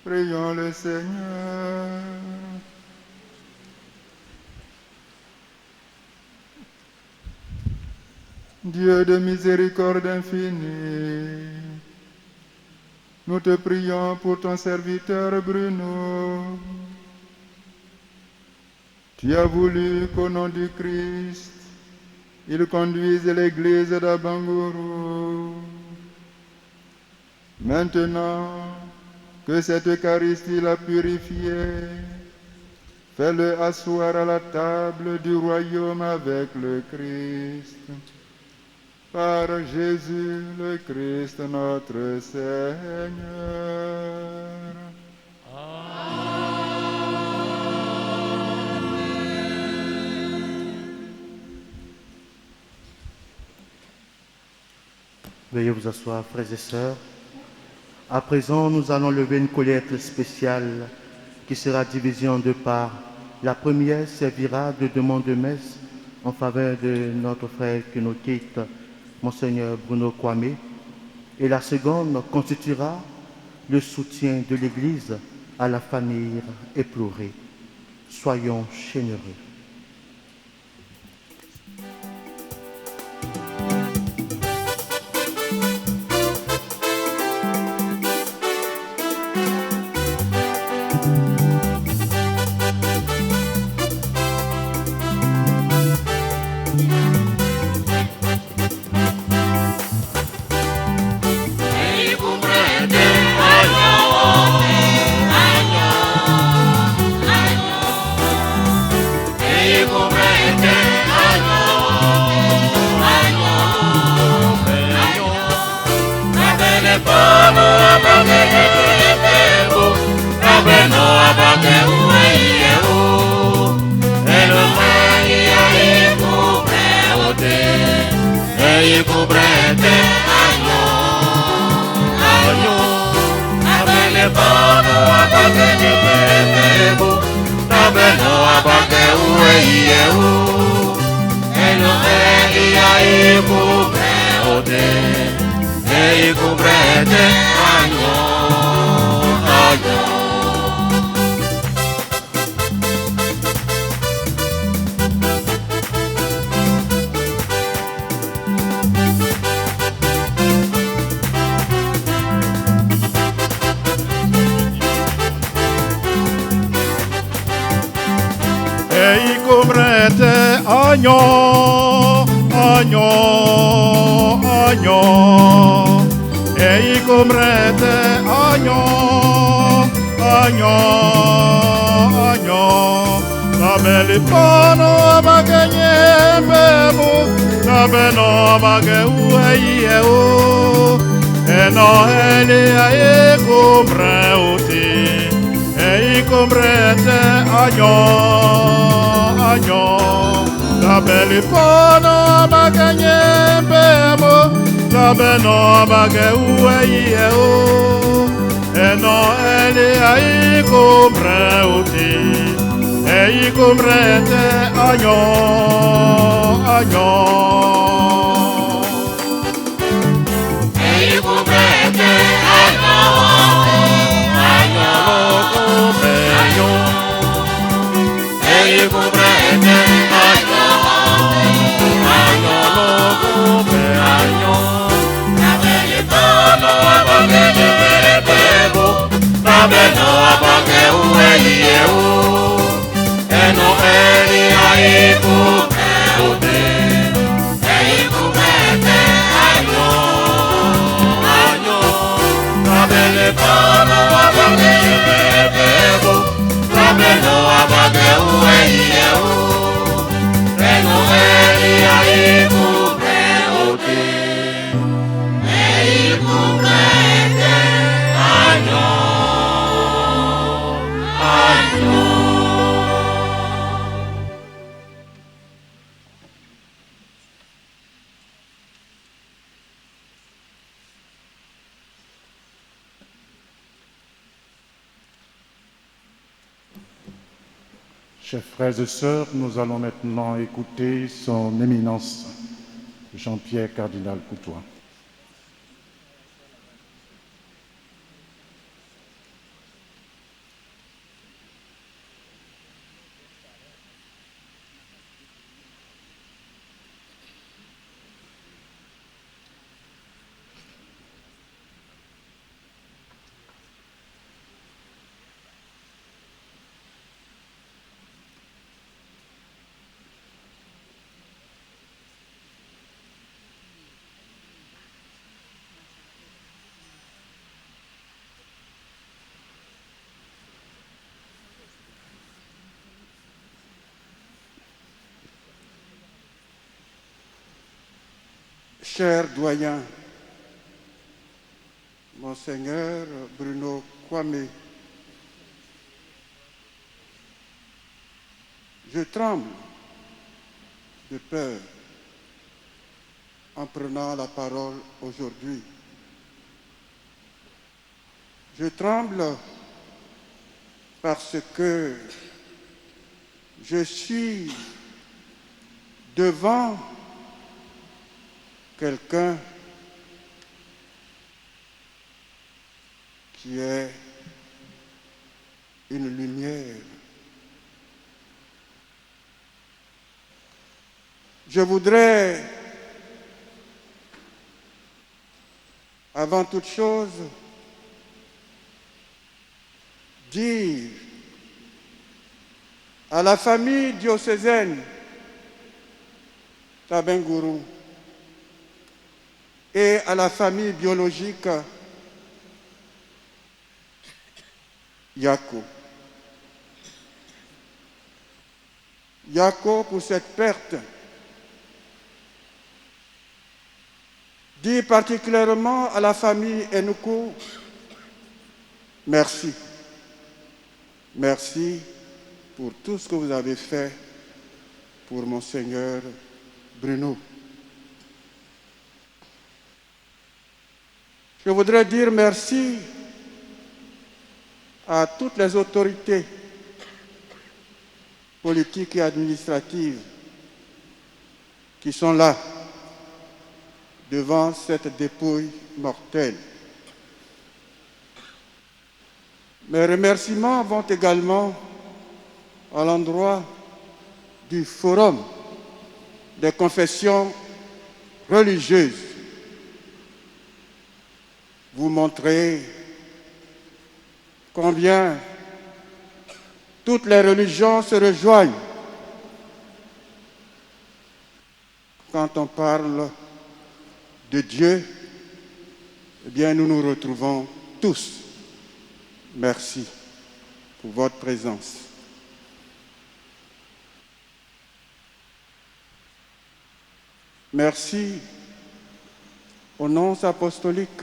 Prions le Seigneur. Dieu de miséricorde infinie, nous te prions pour ton serviteur Bruno. Tu as voulu qu'au nom du Christ, il ait la grâce de faire la connaissance de Dieu. Ainsi, ils conduisent l'Église d'Abanguru. Maintenant que cette Eucharistie l'a purifié, fais-le asseoir à la table du royaume avec le Christ. Par Jésus le Christ notre Seigneur. Veuillez vous asseoir, frères et sœurs. À présent, nous allons lever une collecte spéciale qui sera divisée en deux parts. La première servira de demande de messe en faveur de notre frère qui nous quitte, Monseigneur Bruno Kwame. Et la seconde constituera le soutien de l'Église à la famille éplorée. Soyons généreux. Chers frères et sœurs, nous allons maintenant écouter son éminence, Jean-Pierre Cardinal Coutois. cher doyen, Monseigneur Bruno Kwame, je tremble de peur en prenant la parole aujourd'hui. Je tremble parce que je suis devant quelqu'un qui est une lumière. Je voudrais, avant toute chose, dire à la famille diocésaine d'Abengourou et à la famille biologique Yako. Yako pour cette perte. Dit particulièrement à la famille Enoukou, merci. Merci pour tout ce que vous avez fait pour Monseigneur Bruno. Je voudrais dire merci à toutes les autorités politiques et administratives qui sont là devant cette dépouille mortelle. Mes remerciements vont également à l'endroit du Forum des confessions religieuses. Vous montrez combien toutes les religions se rejoignent quand on parle de Dieu. Eh bien, nous nous retrouvons tous. Merci pour votre présence. Merci au nonce apostolique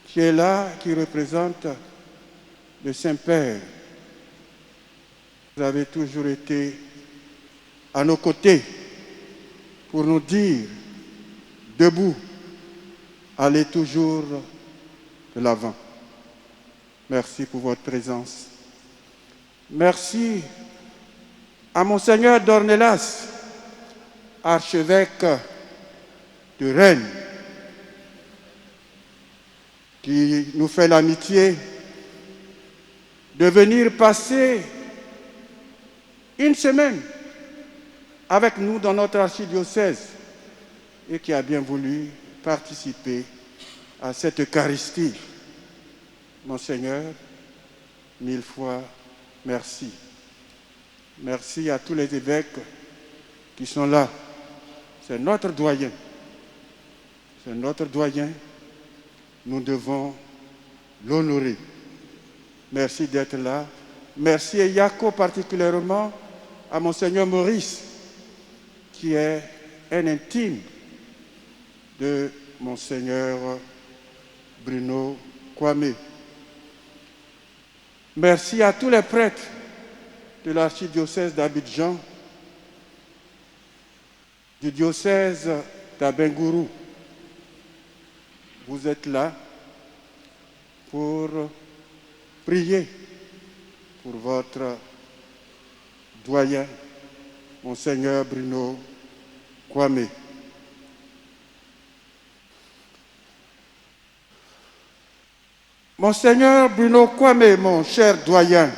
qui est là, qui représente le Saint-Père. Vous avez toujours été à nos côtés pour nous dire, debout, allez toujours de l'avant. Merci pour votre présence. Merci à Monseigneur Dornelas, archevêque de Rennes, qui nous fait l'amitié de venir passer une semaine avec nous dans notre archidiocèse et qui a bien voulu participer à cette Eucharistie. Monseigneur, 1000 fois merci. Merci à tous les évêques qui sont là. C'est notre doyen. C'est notre doyen. Nous devons l'honorer. Merci d'être là. Merci à Yako particulièrement, à Monseigneur Maurice, qui est un intime de Monseigneur Bruno Kwame. Merci à tous les prêtres de l'archidiocèse d'Abidjan, du diocèse d'Abengourou. Vous êtes là pour prier pour votre doyen, Monseigneur Bruno Kwame. Monseigneur Bruno Kwame, mon cher doyen,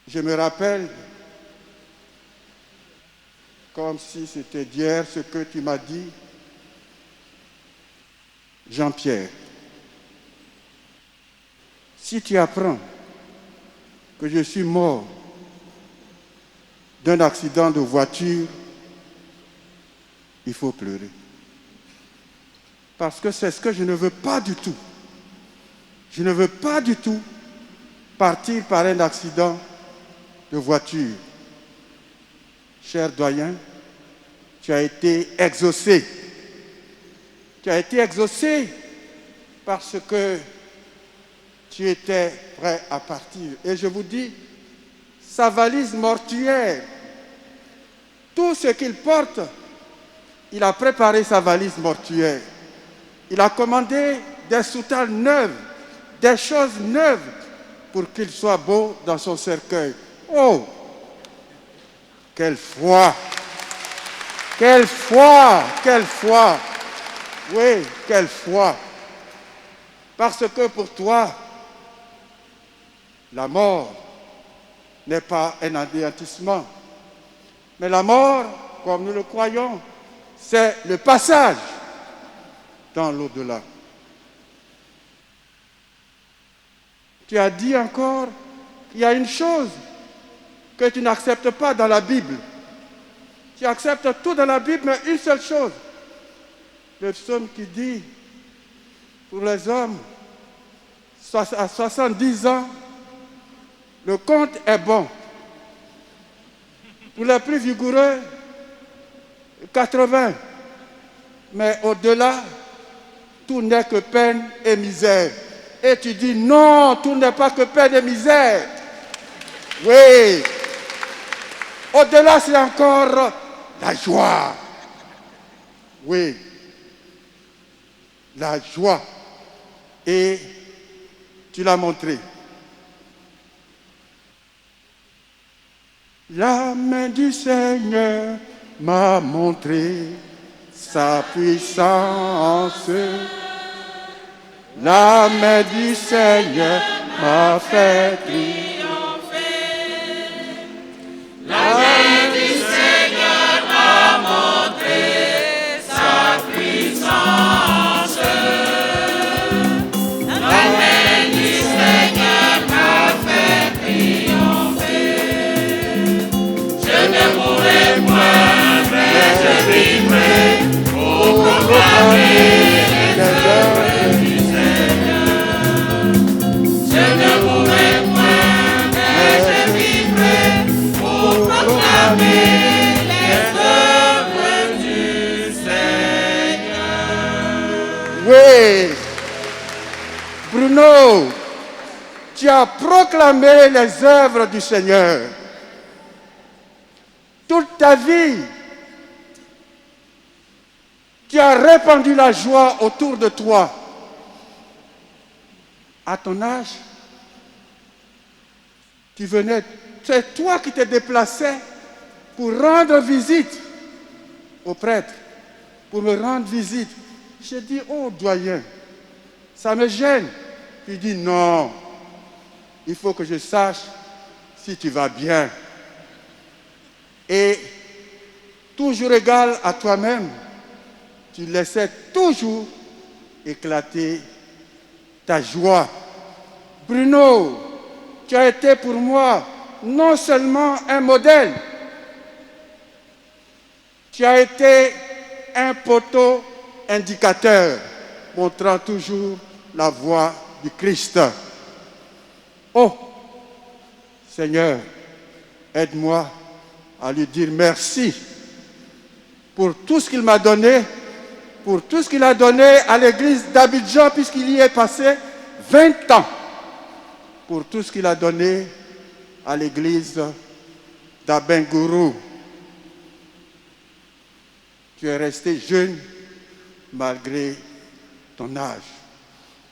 je me rappelle, comme si c'était d'hier, ce que tu m'as dit, Jean-Pierre. Si tu apprends que je suis mort d'un accident de voiture, il faut pleurer. Parce que c'est ce que je ne veux pas du tout. Je ne veux pas du tout partir par un accident de voiture. Cher doyen, tu as été exaucé. Tu as été exaucé parce que tu étais prêt à partir. Et je vous dis, sa valise mortuaire, tout ce qu'il porte, il a préparé sa valise mortuaire. Il a commandé des soutanes neuves, des choses neuves pour qu'il soit beau dans son cercueil. Oh, quelle foi! Quelle foi! Quelle foi! Oui, quelle foi! Parce que pour toi, la mort n'est pas un anéantissement. Mais la mort, comme nous le croyons, c'est le passage dans l'au-delà. Tu as dit encore qu'il y a une chose que tu n'acceptes pas dans la Bible. Tu acceptes tout dans la Bible, mais une seule chose. Le psaume qui dit, pour les hommes, à 70 ans, le compte est bon. Pour les plus vigoureux, 80. Mais au-delà, tout n'est que peine et misère. Et tu dis non, tout n'est pas que peine et misère. Oui. Au-delà, c'est encore la joie. Oui. La joie. Et tu l'as montré. La main du Seigneur m'a montré sa puissance. La main du Seigneur m'a fait triompher. La main du Seigneur m'a montré sa puissance. La main du Seigneur m'a fait triompher. Je ne mourrai point, mais je vivrai pour proclamer les œuvres du Seigneur. Je ne mourrai point, mais je vivrai pour proclamer les œuvres du Seigneur. Oui. Bruno, tu as proclamé les œuvres du Seigneur. Toute ta vie, tu as répandu la joie autour de toi. À ton âge, tu venais, c'est toi qui te déplaçais pour rendre visite au prêtre, pour me rendre visite. J'ai dit, oh doyen, ça me gêne. Il dit, non, il faut que je sache si tu vas bien. Et toujours égal à toi-même, tu laissais toujours éclater ta joie. Bruno, tu as été pour moi non seulement un modèle, tu as été un poteau indicateur, montrant toujours la voie du Christ. Oh, Seigneur, aide-moi à lui dire merci pour tout ce qu'il m'a donné, pour tout ce qu'il a donné à l'église d'Abidjan, puisqu'il y est passé 20 ans, pour tout ce qu'il a donné à l'église d'Abengourou. Tu es resté jeune malgré ton âge.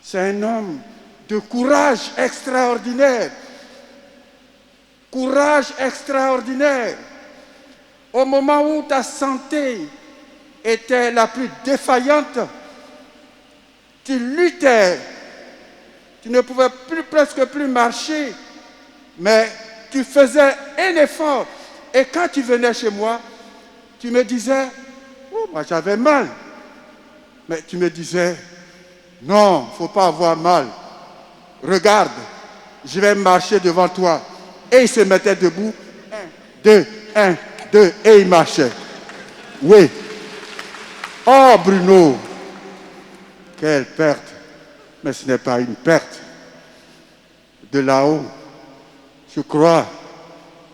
C'est un homme de courage extraordinaire. Courage extraordinaire. Au moment où ta santé était la plus défaillante, tu luttais. Tu ne pouvais presque plus marcher, mais tu faisais un effort. Et quand tu venais chez moi, tu me disais, oh, moi j'avais mal. Mais tu me disais, non, il ne faut pas avoir mal. Regarde, je vais marcher devant toi. Et il se mettait debout. 1, 2, 1, 2, et il marchait. Oui. Oh Bruno, quelle perte. Mais ce n'est pas une perte. De là-haut, je crois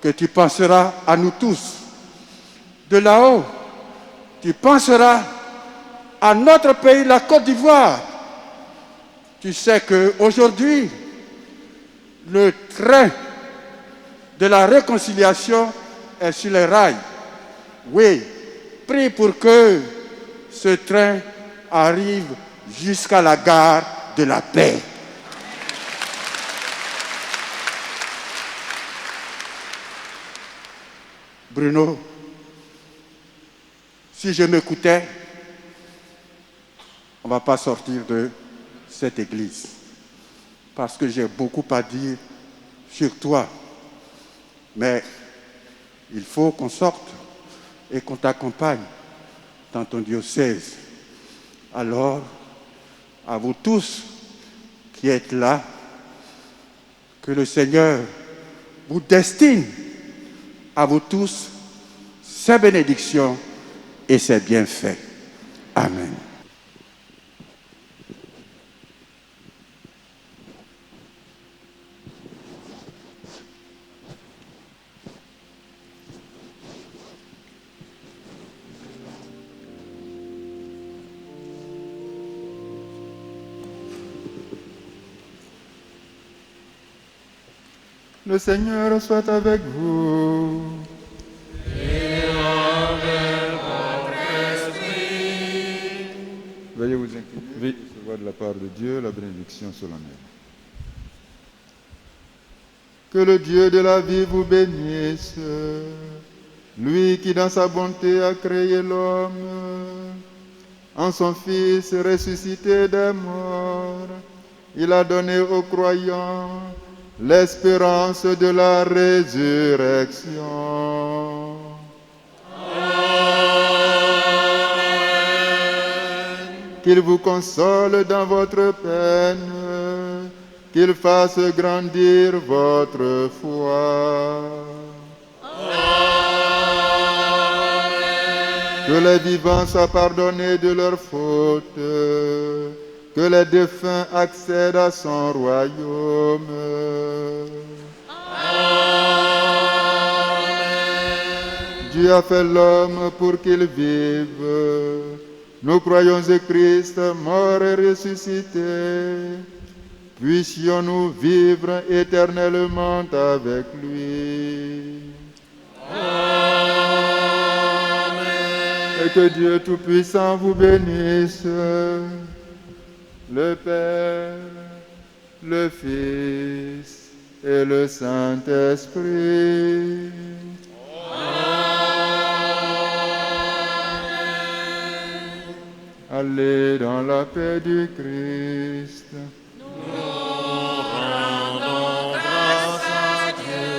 que tu penseras à nous tous. De là-haut, tu penseras à notre pays, la Côte d'Ivoire. Tu sais qu'aujourd'hui, le train de la réconciliation est sur les rails. Oui, prie pour que ce train arrive jusqu'à la gare de la paix. Bruno, si je m'écoutais, on ne va pas sortir de cette église. Parce que j'ai beaucoup à dire sur toi. Mais il faut qu'on sorte et qu'on t'accompagne dans ton diocèse. Alors, à vous tous qui êtes là, que le Seigneur vous destine à vous tous ses bénédictions et ses bienfaits. Amen. Le Seigneur soit avec vous. Et avec votre esprit. Veuillez vous incliner pour recevoir de la part de Dieu la bénédiction solennelle. Que le Dieu de la vie vous bénisse, lui qui dans sa bonté a créé l'homme, en son Fils ressuscité des morts, il a donné aux croyants l'espérance de la résurrection. Amen. Qu'il vous console dans votre peine, qu'il fasse grandir votre foi. Amen. Que les vivants soient pardonnés de leurs fautes, que les défunts accèdent à son royaume. Amen. Dieu a fait l'homme pour qu'il vive. Nous croyons en Christ, mort et ressuscité. Puissions-nous vivre éternellement avec lui. Amen. Et que Dieu Tout-Puissant vous bénisse, le Père, le Fils et le Saint-Esprit. Amen. Allez dans la paix du Christ. Nous rendons grâce à Dieu.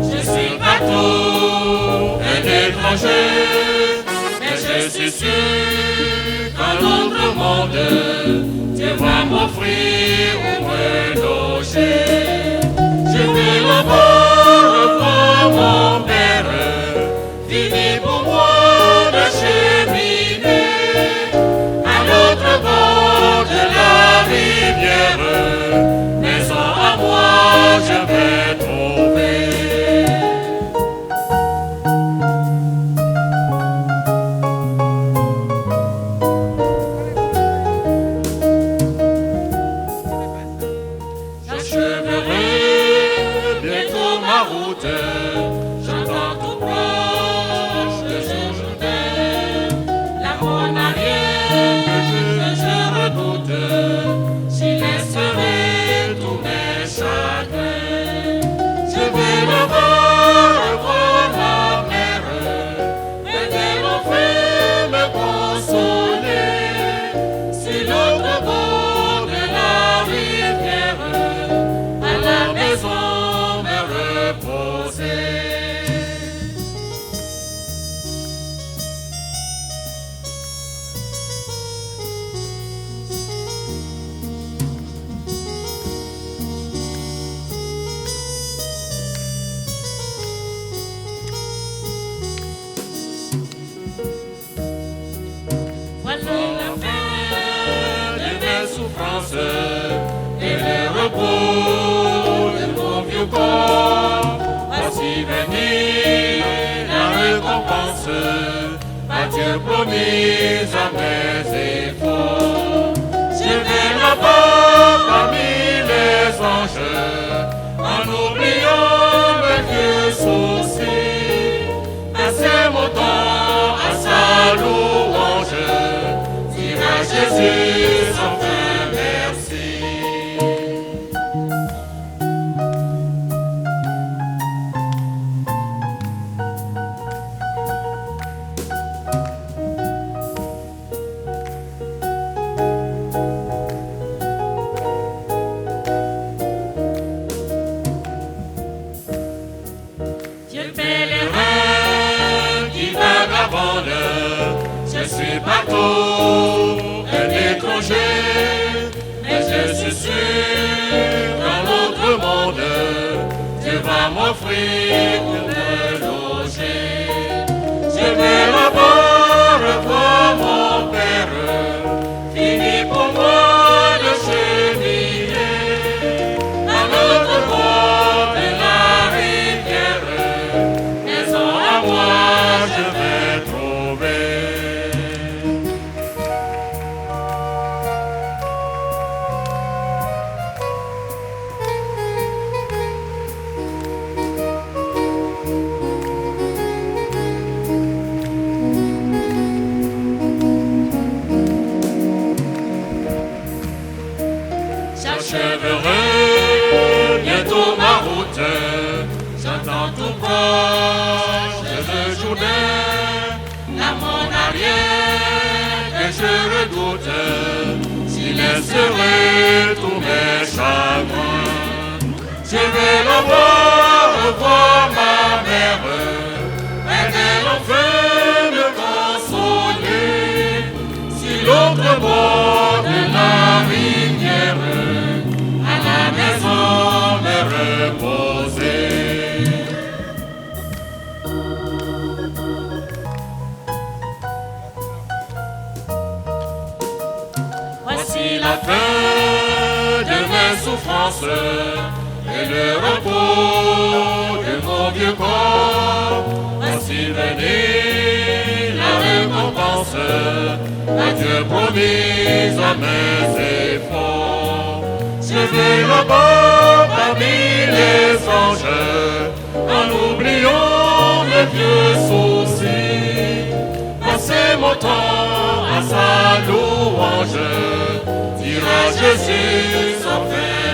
Je suis partout un étranger, mais je suis sûr qu'en l'autre monde, Dieu va m'offrir où me loger. Je vais là-bas revoir mon Père, fini pour moi de cheminer à l'autre bord de la rivière. Maison à moi, je vais trouver. souffrance et le repos de mon vieux corps. Voici venir la récompense, ma Dieu promise à mes efforts. Je vais là-bas parmi les anges, en oubliant mes vieux soucis. Passer mon temps à sa louange, dire à Jésus sans fin merci. Je suis partout un étranger, mais je suis sûr dans l'autre monde, Dieu va m'offrir pour me loger. Je vais là-bas revoir mon Père, fini pour moi de cheminer. À l'autre bord de la rivière, maison à moi je vais trouver. J'achèverai bientôt ma route, j'entends tout proche le journée, là mon arrière que je redoute, s'il laisserait tous mes chagrins. Je vais la voir, revoir ma mère, elle enfin me consoler, si l'autre bord de la rivière, à la maison me reposer. Voici la fin de mes souffrances et le repos de mon vieux corps. Voici venir la récompense, à Dieu promise à mes efforts. Je vais là-bas parmi les anges, en oubliant mes vieux soucis. Passer mon temps à sa louange, dire à Jésus sans fin